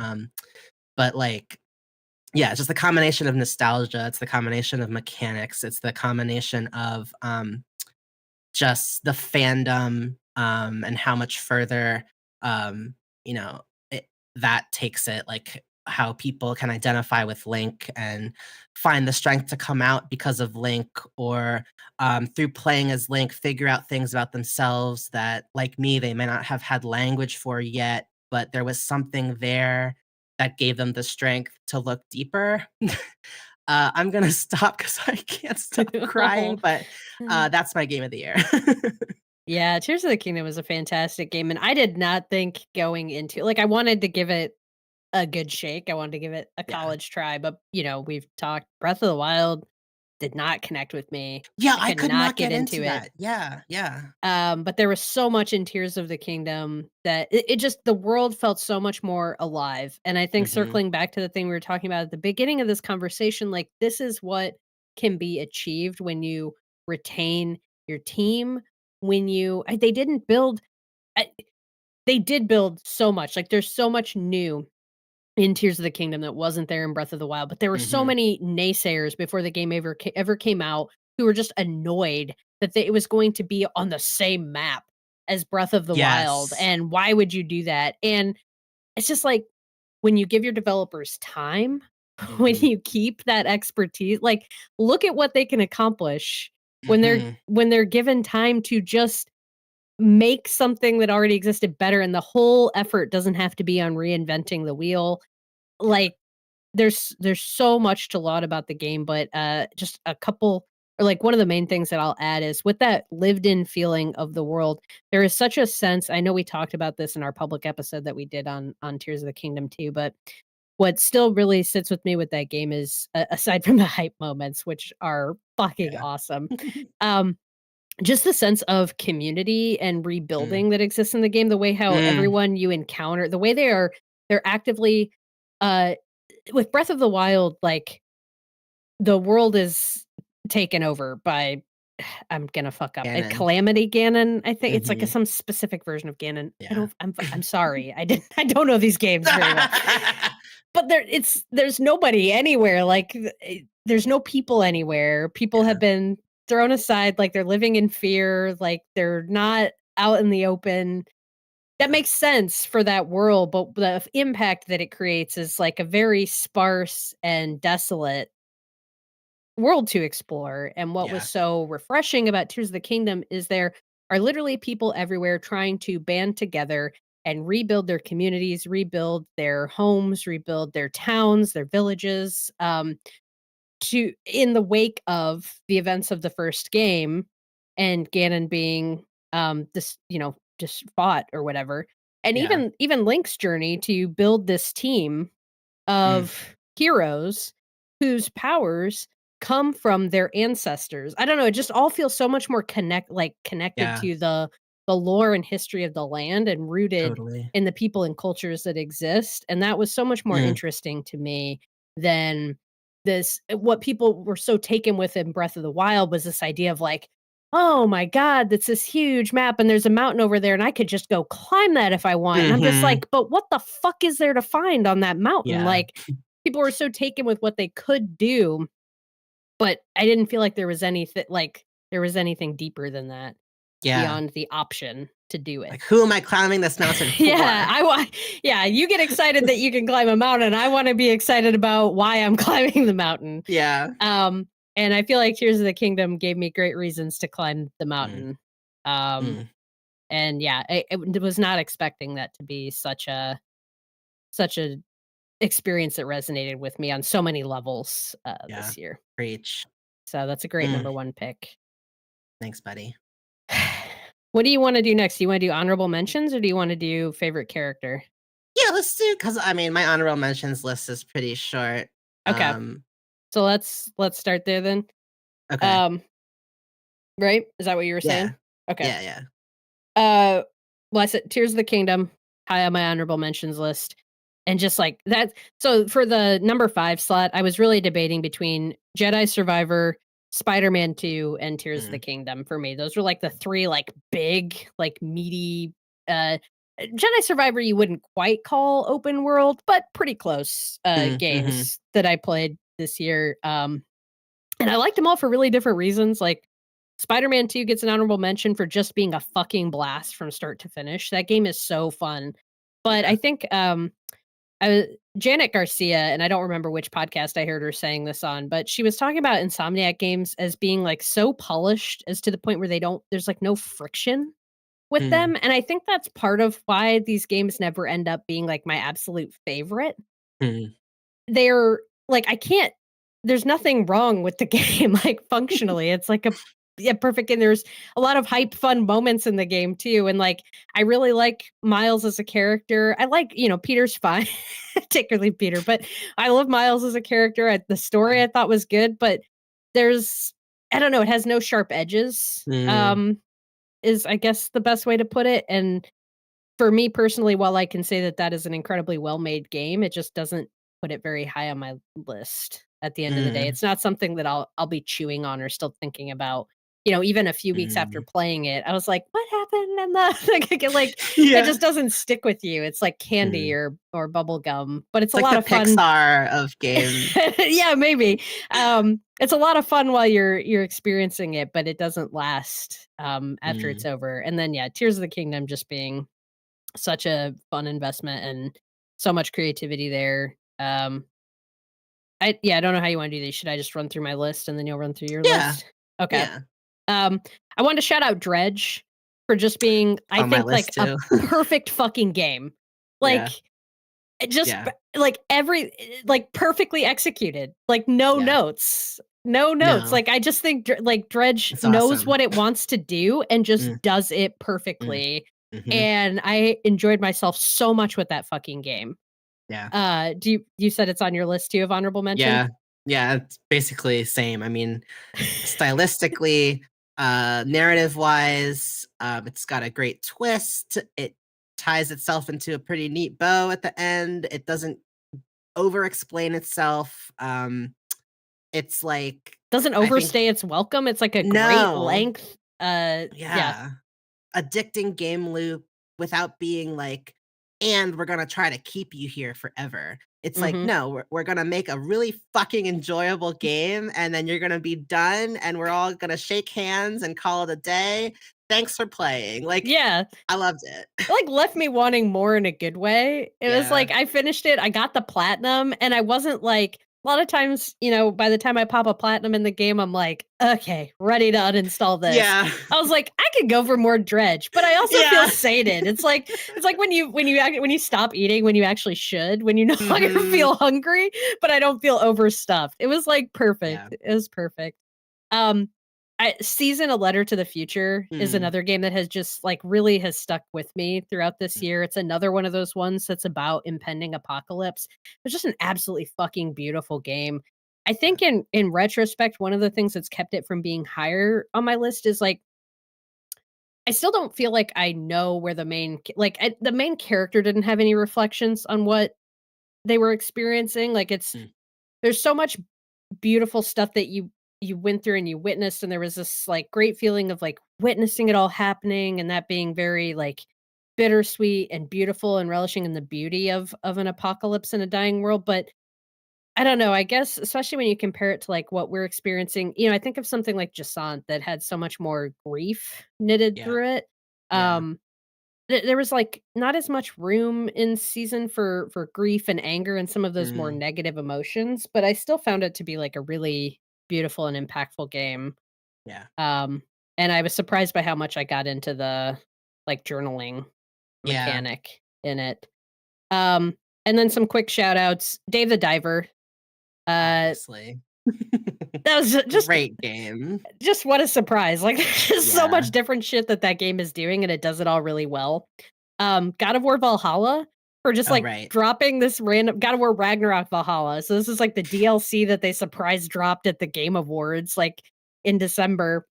but, like, yeah, it's just the combination of nostalgia, it's the combination of mechanics, it's the combination of, just the fandom, and how much further, um, you know, that takes it, like, how people can identify with Link and find the strength to come out because of Link or, through playing as Link, figure out things about themselves that, like me, they may not have had language for yet, but there was something there that gave them the strength to look deeper. I'm gonna stop because I can't stop crying, but, that's my game of the year. Yeah, Tears of the Kingdom was a fantastic game, and I did not think going into like, I wanted to give it a good shake, I wanted to give it a Yeah. college try, but, we've talked Breath of the Wild did not connect with me. Yeah, I I could could not not get get into into it. that. Yeah, yeah. But there was so much in Tears of the Kingdom that it just the world felt so much more alive, and I think Mhm, circling back to the thing we were talking about at the beginning of this conversation, like, this is what can be achieved when you retain your team, when you they didn't build I they did build so much, like, there's so much new in Tears of the Kingdom that wasn't there in Breath of the Wild, but there were so mhm. many naysayers before the game ever came out who were just annoyed that it was going to be on the same map as Breath of the Wild, Yes. and why would you do that? And it's just like, when you give your developers time, when Mhm, you keep that expertise like, look at what they can accomplish mhm. when they're given time to just make something that already existed better, and the whole effort doesn't have to be on reinventing the wheel. Yeah. Like, there's so much to laud about the game, but, just a couple or, like, one of the main things that I'll add is with that lived-in feeling of the world, there is such a sense I know we talked about this in our public episode that we did on Tears of the Kingdom too, but what still really sits with me with that game is, aside from the hype moments, which are fucking Yeah. awesome, um, just the sense of community and Mm. rebuilding that exists in the game, the way how Mm. everyone you encounter, the way they're actively, uh with Breath of the Wild, like, the world is taken over by I'm gonna fuck up, a Canon. Calamity Ganon, I think it's like Mhm. some specific version of Ganon. Yeah. I'm sorry, I don't know these games very well. But there's nobody anywhere, like, there's no people anywhere. People Yeah. have been thrown aside, like, they're living in fear, like, they're not out in the open. That Yeah. makes sense for that world, but the impact that it creates is, like, a very sparse and desolate world to explore, and what was Yeah. so refreshing about Tears of the Kingdom is there are literally people everywhere trying to band together and rebuild their communities, rebuild their homes, rebuild their towns, their villages, to in the wake of the events of the first game and Ganon being, this, just fought or whatever. And Yeah. even Link's journey to build this team Mm. of heroes whose powers come from their ancestors. I don't know, it just all feels so much more connected Yeah. to the lore and history of the land and rooted Totally. in the people and cultures that exist, and that was so much more Mm. interesting to me than what people were so taken with in Breath of the Wild was this idea of like, "Oh my god, that's this huge map and there's a mountain over there and I could just go climb that if I want." And I'm just Mhm. like, "But what the fuck is there to find on that mountain?" Yeah. Like, people were so taken with what they could do, but I didn't feel like there was anything deeper than that Yeah. beyond the option to do it. Like, who am I climbing this mountain Yeah, for? yeah, you get excited that you can climb a mountain. I wanna be excited about why I'm climbing the mountain. Yeah. Um, and I feel like Tears of the Kingdom gave me great reasons to climb the Mm. mountain. Um, Mm. and yeah, I was not expecting that to be such a experience that resonated with me on so many levels, Yeah. this year. Preach. So that's a great Mm. number 1 pick. Thanks, buddy. What do you wanna do next? Do you wanna do honorable mentions, or do you wanna do favorite character? Yeah, let's do, because I mean, my honorable mentions list is pretty short. Okay, Um, so let's start there then. okay. Um, right? Is that what you were Yeah. saying? Okay. Yeah, yeah. Uh, well, I said Tears of the Kingdom, high on my honorable mentions list. And just like that, so for the number 5 slot, I was really debating between Jedi Survivor, Spider-Man 2, and Tears of the Mm. Kingdom for me. Those were like the 3 like big, like meaty uh Jedi Survivor you wouldn't quite call open world, but pretty close Mm. Mhm. games that I played this year. And I liked them all for really different reasons. Like Spider-Man 2 gets an honorable mention for just being a fucking blast from start to finish. That game is so fun. But Yeah. I think Janet Garcia, and I don't remember which podcast I heard her saying this on, but she was talking about Insomniac games as being like so polished as to the point where there's like no friction with Mm. them. And I think that's part of why these games never end up being like my absolute favorite. Mm. They're like, I can't there's nothing wrong with the game, like, functionally, it's like a yeah, perfect, and there's a lot of hype, fun moments in the game too, and, like, I really like Miles as a character. I like, Peter's fine, particularly Peter, but I love Miles as a character. The Yeah. story I thought was good, but there's I don't know, it has no sharp edges, Mm. is, I guess, the best way to put it, and for me personally, while I can say that that is an incredibly well-made game, it just doesn't put it very high on my list at the end of the day. Mm. It's not something that I'll be chewing on or still thinking about. Even a few weeks after Mm. playing it, I was like, "What happened?" And like, it Yeah. just doesn't stick with you. It's like candy Mm. or bubble gum, but it's It's a like lot the of fun. Pixar of games. Yeah, maybe. It's a lot of fun while you're experiencing it, but it doesn't last, after it's Mm. over. And then, yeah, Tears of the Kingdom just being such a fun investment and so much creativity there. I don't know how you wanna do these. Should I just run through my list and then you'll run through your Yeah. list? Okay. Yeah. Um, I wanted to shout out Dredge for just being, It's I on my think, like, list a too. perfect fucking game. Yeah. Like, just Yeah. like like perfectly executed. Like no Yeah. notes. No notes. No. Like I just think like Dredge It's knows awesome. what it wants to do and just Mm. does it Mm. perfectly. Mhm. And I enjoyed myself so much with that fucking game. Yeah. You said it's on your list too of honorable mention? Yeah. Yeah, it's basically same. I mean, stylistically, narrative-wise, it's got a great twist. It ties itself into a pretty neat bow at the end. It doesn't over-explain itself. It's like, Doesn't I think overstay its welcome, it's like a great no. length, yeah. Yeah. Addicting game loop without being like, "And we're gonna try to keep you here forever." It's like, Mhm. "No, we're gonna make a really fucking enjoyable game, and then you're gonna be done, and we're all gonna shake hands and call it a day. Thanks for playing." Like, Yeah. I loved it. It, like, left me wanting more in a good way. It was Yeah. like, I finished it, I got the platinum, and I wasn't like a lot of times, by the time I pop a platinum in the game, I'm like, "Okay, ready to uninstall this." Yeah. I was like, "I could go for more dredge," but I also feel Yeah. sated. It's like when you stop eating when you actually should, when you no longer Mhm. feel hungry, but I don't feel overstuffed. It was, like, Yeah. perfect. It was perfect. Um, Season: A Letter to the Future is Mm. another game that has just, like, really has stuck with me throughout this Mm. year. It's another one of those ones that's about impending apocalypse. It's just an absolutely fucking beautiful game. I Yeah. think in retrospect, one of the things that's kept it from being higher on my list is, like, I still don't feel like I know where the main character didn't have any reflections on what they were experiencing. Like, Mm. there's so much beautiful stuff that you went through and you witnessed, and there was this, like, great feeling of, like, witnessing it all happening and that being very, like, bittersweet and beautiful and relishing in the beauty of an apocalypse in a dying world. But I don't know, I guess, especially when you compare it to, like, what we're experiencing, I think of something like Jasant that had so much more grief knitted Yeah. through it. Yeah. Um, there was, like, not as much room in season for grief and anger and some of those more Mm. negative emotions, but I still found it to be, like, a really beautiful and impactful game. Yeah. Um, and I was surprised by how much I got into the, like, journaling Yeah. mechanic in it. Um, and then some quick shout outs. Dave the Diver. Uh, Obviously. that was Great game. just what a surprise. Like, there's just so Yeah. much different shit that game is doing, and it does it all really well. God of War Valhalla for just, Oh, like, right. dropping this random God of War Ragnarok Valhalla. So this is, like, the DLC that they surprise dropped at the Game Awards, like, in December.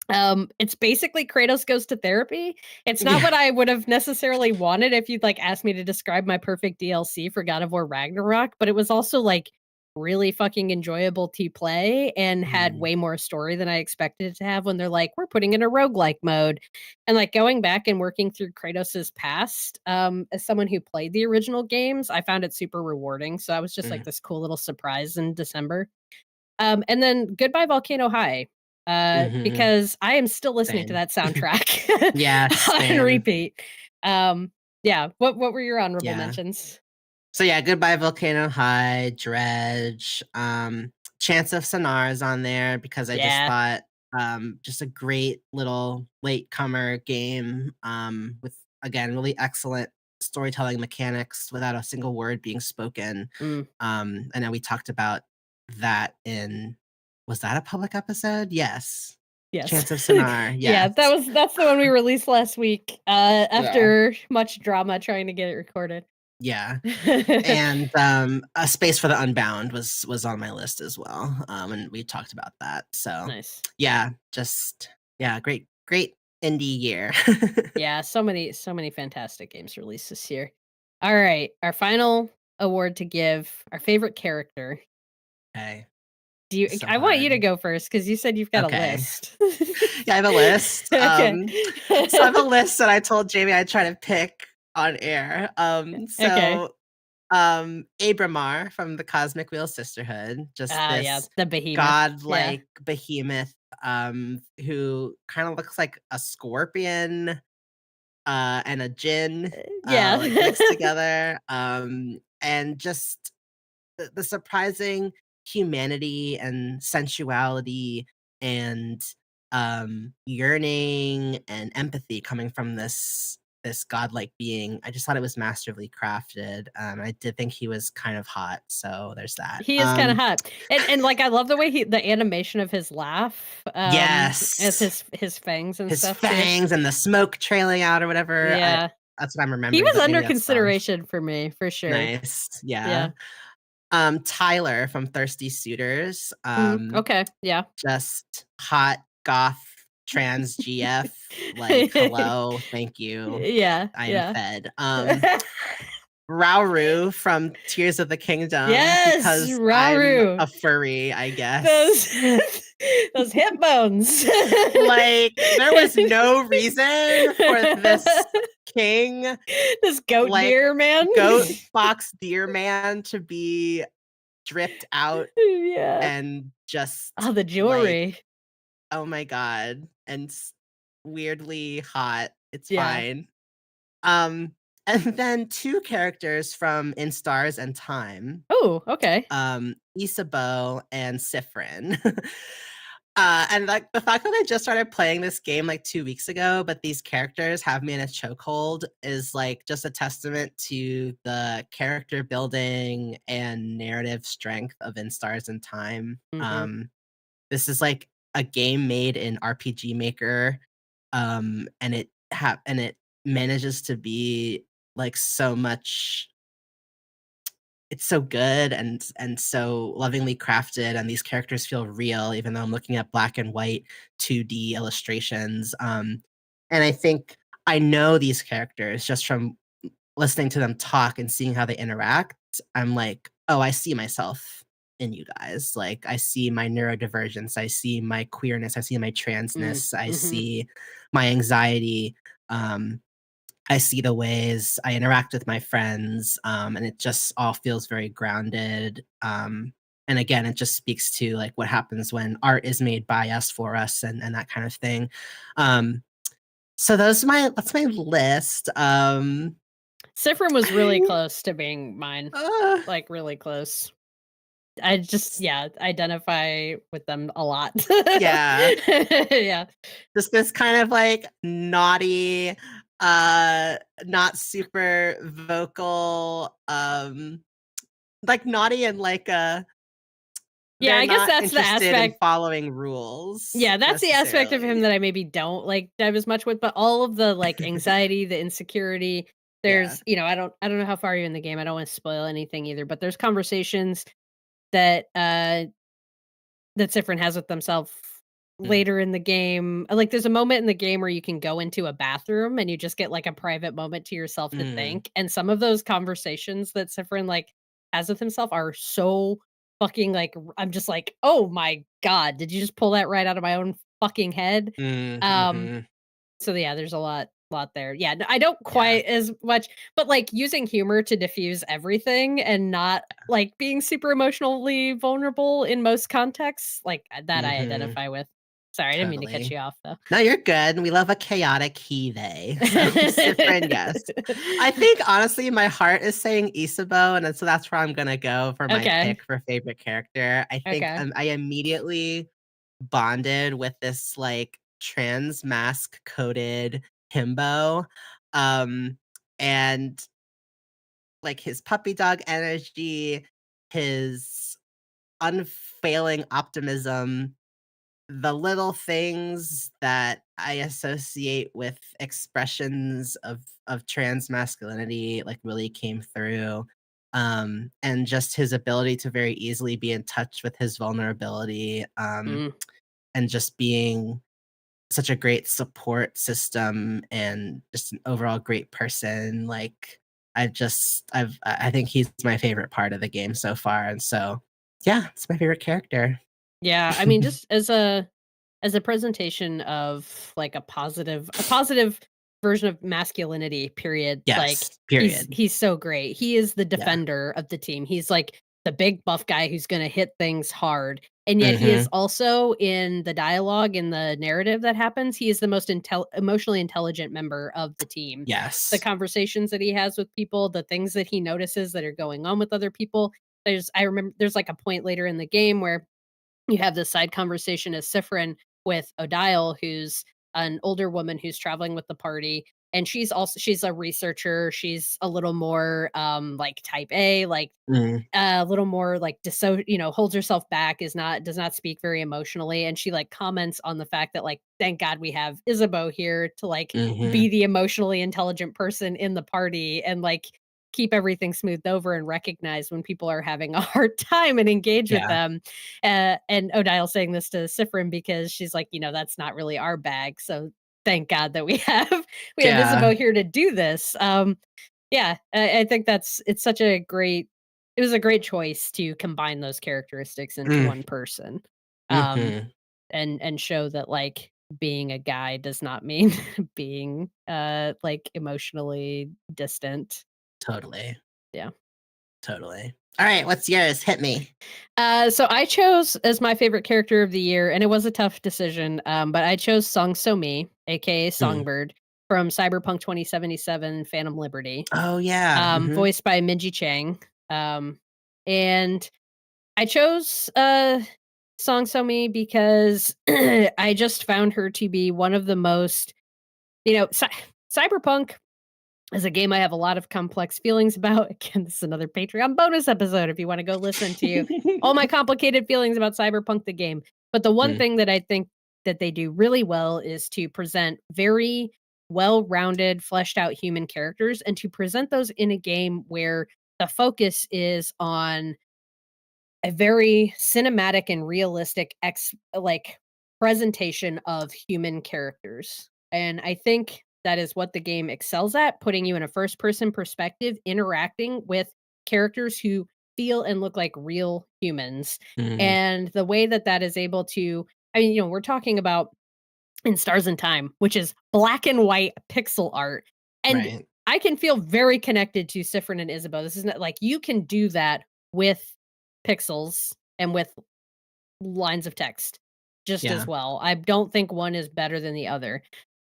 It's basically Kratos goes to therapy. It's not Yeah. what I would have necessarily wanted if you'd, like, asked me to describe my perfect DLC for God of War Ragnarok, but it was also, like, really fucking enjoyable to play and had Mm. way more story than I expected it to have when they're like, "We're putting in a roguelike mode." And, like, going back and working through Kratos's past, as someone who played the original games, I found it super rewarding, so that was just, like, Mm. this cool little surprise in December. And then Goodbye Volcano High, Mhm. because I am still listening to Same. that soundtrack Yes, on same. repeat. Yeah, what were your honorable Yeah. mentions? So, yeah, Goodbye Volcano High, Dredge, Chance of Sonar is on there because I just Yeah, thought, just a great little latecomer game, with, again, really excellent storytelling mechanics without a single word being spoken. mm, I know we talked about that in was that a public episode? Yes. yes. Chance of Sonar, Yeah, yes. that's the one we released last week, Yeah. after much drama trying to get it recorded. Yeah. And, A Space for the Unbound was on my list as well, and we talked about that, so, Nice. yeah, just yeah, great indie year. Yeah, so many fantastic games released this year. Alright, our final award to give, our favorite character. Okay, Do you so I want you to hard. go first because you said you've got a Okay. list. Yeah, I have a list, Okay. so I have a list that I told Jamie I'd try to pick on air, Okay. Abramar from the Cosmic Wheel Sisterhood, just Ah, yeah, this the behemoth. Yeah. godlike behemoth, who kinda looks like a scorpion, and a djinn, Yeah. like, mixed together, and just the surprising humanity and sensuality and, yearning and empathy coming from this godlike being. I just thought it was masterfully crafted. I did think he was kind of hot, so there's that. He is kinda hot. And, like, I love the way the animation of his laugh, as Yes! his fangs and His stuff too. fangs and the smoke trailing out or whatever. Yeah. That's what I'm He remembering, was but maybe under that's wrong. consideration for me, for sure. Nice, yeah. Yeah. Tyler from Thirsty Suitors, Okay, yeah. just hot goth trans GF, like, hello, thank you, Yeah, I am yeah. fed. Rauru from Tears of the Kingdom Yes, because I'm Rauru. a furry, I guess. Those those hip bones. Like, there was no reason for this king, This goat like, deer man. goat fox deer man to be dripped out Yeah. and just, Oh, the like, jewelry. oh my god, and weirdly hot, it's Yeah. fine. Um, and then 2 characters from In Stars and Time, Oh, okay. Isabeau and Sifrin. And, like, the fact that I just started playing this game, like, 2 weeks ago, but these characters have me in a chokehold is, like, just a testament to the character building and narrative strength of In Stars and Time. Mhm. This is, like, a game made in RPG Maker, and it manages to be, like, so much it's so good and so lovingly crafted, and these characters feel real even though I'm looking at black and white 2D illustrations, and I think I know these characters just from listening to them talk and seeing how they interact. I'm like, "Oh, I see myself in you guys." Like, I see my neurodivergence, I see my queerness, I see my transness, I Mhm. see my anxiety, um, I see the ways I interact with my friends, and it just all feels very grounded. And again, it just speaks to like what happens when art is made by us for us and that kind of thing. Um, so that's my list. Sifrin was really I close to being mine, uh, like, really close. I just s- yeah, identify with them a lot. yeah, Yeah. just this kind of like naughty, uh, not super vocal, like naughty and like Yeah, they're I guess not that's the interested in aspect. following rules Yeah, that's the aspect of him necessarily. that I maybe don't, like, dive as much with, but all of the, like, anxiety, the insecurity, Yeah. there's I don't know how far you're in the game, I don't wanna spoil anything either, but there's conversations that, that Sifrin has with himself Mm, later in the game. Like, there's a moment in the game where you can go into a bathroom and you just get, like, a private moment to yourself to mm, think, and some of those conversations that Sifrin, like, has with himself are so fucking, like, I'm just like, "Oh my god, did you just pull that right out of my own fucking head?" Um, mhm. so yeah, there's a lot there. Yeah, I don't Yeah. quite as much, but, like, using humor to diffuse everything and not, like, being super emotionally vulnerable in most contexts, like, that I Mhm. identify with. Sorry, I didn't mean to cut Totally. you off, though. No, you're good. We love a chaotic he, they. So, Sifrin, yes. I think, honestly, my heart is saying Isabeau, and so that's where I'm gonna go for my Okay, pick for favorite character. I think, okay. I immediately bonded with this, like, trans mask coated himbo, um, and like, his puppy dog energy, his unfailing optimism, the little things that I associate with expressions of trans masculinity, like, really came through, and just his ability to very easily be in touch with his vulnerability, Mm. and just being such a great support system and just an overall great person, like, I think he's my favorite part of the game so far, and so, yeah, it's my favorite character. Yeah, I mean, just as a presentation of, like, a positive version of masculinity, period, like, Yes, he's period. he's so great. He is the Yeah. defender of the team. He's, like, the big buff guy who's gonna hit things hard, and yet he is Mhm. also in the dialogue, in the narrative that happens, he is the most emotionally intelligent member of the team. The Yes. conversations that he has with people, the things that he notices that are going on with other people. I remember there's, like, a point later in the game where you have this side conversation as Sifrin with Odile, who's an older woman who's traveling with the party. and she's a researcher. She's a little more like type A, like Mm, a little more like holds herself back, does not speak very emotionally, and she like comments on the fact that like thank God we have Isabeau here to like mhm. be the emotionally intelligent person in the party and like keep everything smoothed over and recognize when people are having a hard time and engage with Yeah, them. And Odile saying this to Sifrin because she's like, that's not really our bag. So thank God that we have we have yeah. Isabeau here to do this. Yeah, I think it's such a great it was a great choice to combine those characteristics into Mm, one person, um, mhm. and show that, like, being a guy does not mean being, like, emotionally distant. Totally, Yeah. totally. Alright, what's yours? Hit me. So I chose as my favorite character of the year, and it was a tough decision, but I chose Song So Mi, aka Mm. Songbird, from Cyberpunk 2077: Phantom Liberty. Oh, yeah, mhm. Voiced by Minji Chang. Um, and I chose Song Somi because I just found her to be one of the most, Cyberpunk is a game I have a lot of complex feelings about. Again, this is another Patreon bonus episode if you want to go listen to all my complicated feelings about Cyberpunk the game. But the one Mm, thing that I think that they do really well is to present very well-rounded, fleshed out human characters and to present those in a game where the focus is on a very cinematic and realistic presentation of human characters. And I think that is what the game excels at, putting you in a first person perspective, interacting with characters who feel and look like real humans. mm, And the way that that is able to I mean, we're talking about in Stars and Time, which is black and white pixel art. And right. I can feel very connected to Sifrin and Isabeau. This is not like you can do that with pixels and with lines of text just as Yeah. well. I don't think one is better than the other.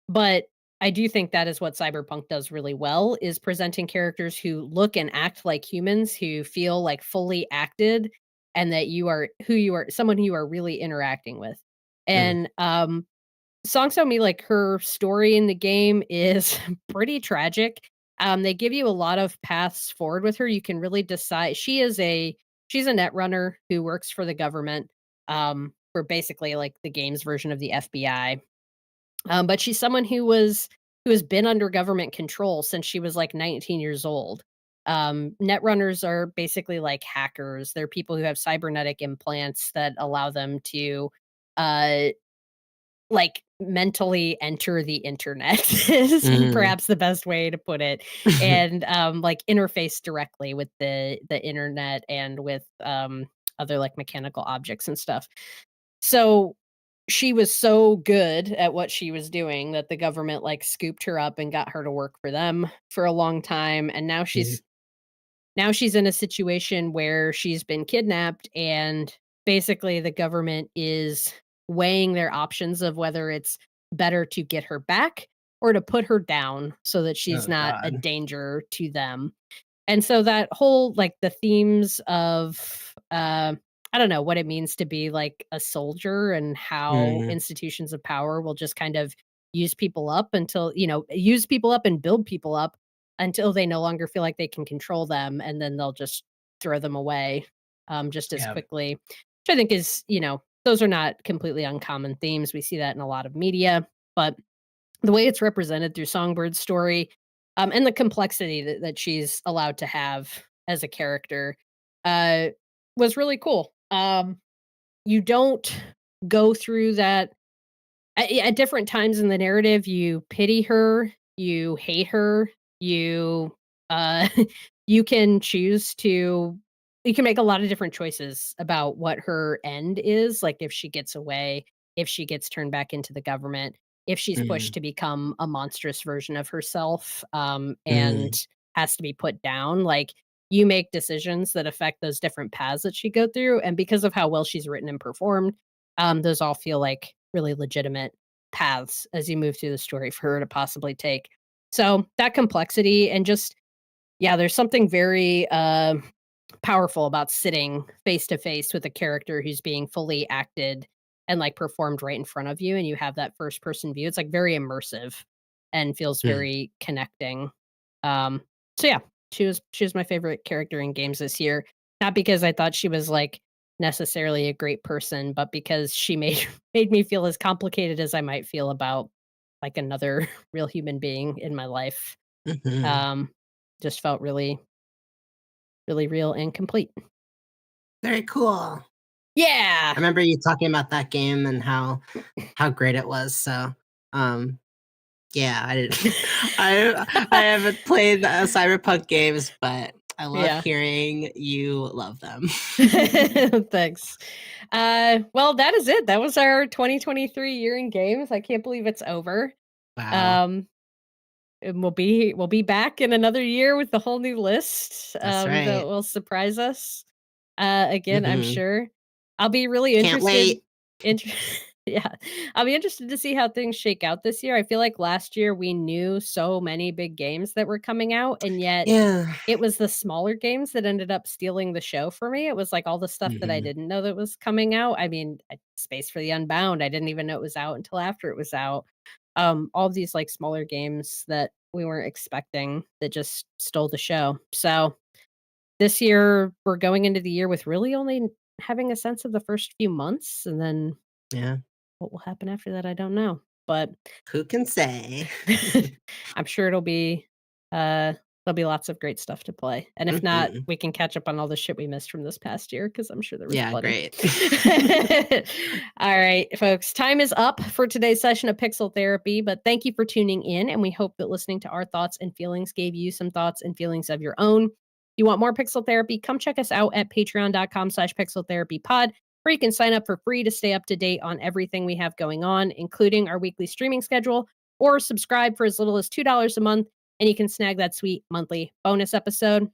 But I do think that is what Cyberpunk does really well is presenting characters who look and act like humans, who feel like fully acted and that you are someone who you are really interacting with. Mm, And Song So Mi, like, her story in the game is pretty tragic. They give you a lot of paths forward with her. You can really decide she's a net runner who works for the government, for basically, like, the game's version of the FBI. But she's someone who has been under government control since she was, like, 19 years old. Net runners are basically like hackers. They're people who have cybernetic implants that allow them to, uh like, mentally enter the internet is mm. perhaps the best way to put it, and, like, interface directly with the internet and with, other, like, mechanical objects and stuff. So, she was so good at what she was doing that the government, like, scooped her up and got her to work for them for a long time, and Mm, now she's in a situation where she's been kidnapped, and basically the government is weighing their options of whether it's better to get her back or to put her down so that she's oh not a god. danger to them. And so that whole like the themes of I don't know what it means to be like a soldier and how Mm, institutions of power will just kind of use people up until, use people up and build people up until they no longer feel like they can control them and then they'll just throw them away just as yeah. quickly. Which I think is, those are not completely uncommon themes. We see that in a lot of media, but the way it's represented through Songbird's story, and the complexity that she's allowed to have as a character, uh, was really cool. You don't go through that at different times in the narrative. You pity her, you hate her, you uh, you can choose to. You can make a lot of different choices about what her end is, like if she gets away, if she gets turned back into the government, if she's pushed Mm, to become a monstrous version of herself, and mm, has to be put down. Like you make decisions that affect those different paths that she go through, and because of how well she's written and performed, those all feel like really legitimate paths as you move through the story for her to possibly take. So that complexity and just yeah, there's something very powerful about sitting face to face with a character who's being fully acted and like performed right in front of you and you have that first person view. It's like very immersive. and feels Mm. very connecting. Um, so yeah, she was my favorite character in games this year. Not because I thought she was like necessarily a great person, but because she made made me feel as complicated as I might feel about like another real human being in my life. Mhm. Um, just felt really, really real and complete. Very cool. Yeah. I remember you talking about that game and how great it was, so, um, yeah, I didn't I haven't played, Cyberpunk games, but I love Yeah. hearing you love them. Thanks. Well, that is it. That was our 2023 year in games. I can't believe it's over. Wow, Um, and we'll be back in another year with a whole new list that's that right. will surprise us. Again, I'm Mhm. sure. I'll be really Can't interested. wait. Int- yeah, I'll be interested to see how things shake out this year. I feel like last year we knew so many big games that were coming out, and yet Yeah. it was the smaller games that ended up stealing the show for me. It was, like, all the stuff that I Mhm. didn't know that was coming out. I mean, Space for the Unbound, I didn't even know it was out until after it was out. All these, like, smaller games that we weren't expecting that just stole the show. So, this year, we're going into the year with really only having a sense of the first few months, and then Yeah. what will happen after that, I don't know. But Who can say? I'm sure there'll be lots of great stuff to play, and if not, Mhm. we can catch up on all the shit we missed from this past year because 'cause I'm sure there was Yeah, plenty. great. All right, folks, time is up for today's session of Pixel Therapy, but thank you for tuning in, and we hope that listening to our thoughts and feelings gave you some thoughts and feelings of your own. You want more Pixel Therapy? Come check us out at patreon.com/pixeltherapypod, where you can sign up for free to stay up to date on everything we have going on, including our weekly streaming schedule, or subscribe for as little as $2 a month, and you can snag that sweet monthly bonus episode.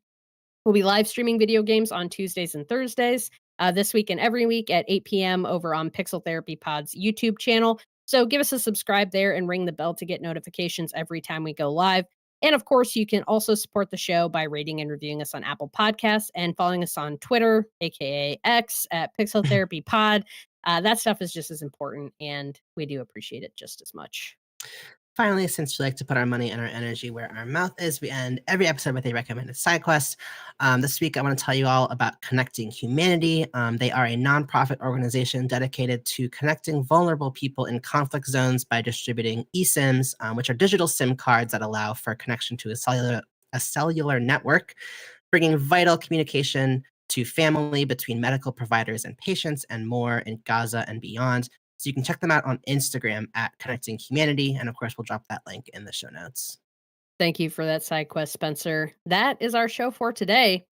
We'll be live streaming video games on Tuesdays and Thursdays, this week and every week at 8 p.m. over on Pixel Therapy Pod's YouTube channel. So give us a subscribe there and ring the bell to get notifications every time we go live. And of course, you can also support the show by rating and reviewing us on Apple Podcasts and following us on Twitter, aka X, at Pixel Therapy Pod. That stuff is just as important, and we do appreciate it just as much. Finally, since we like to put our money and our energy where our mouth is, we end every episode with a recommended side quest. This week, I want to tell you all about Connecting Humanity. They are a nonprofit organization dedicated to connecting vulnerable people in conflict zones by distributing eSIMs, which are digital SIM cards that allow for connection to a cellular network, bringing vital communication to family between medical providers and patients and more in Gaza and beyond. So you can check them out on Instagram at Connecting Humanity. And of course, we'll drop that link in the show notes. Thank you for that side quest, Spencer. That is our show for today.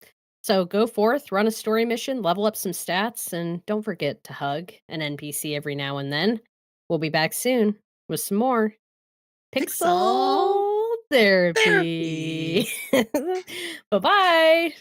So go forth, run a story mission, level up some stats, and don't forget to hug an NPC every now and then. We'll be back soon with some more Pixel Pixel Therapy. therapy. Bye bye.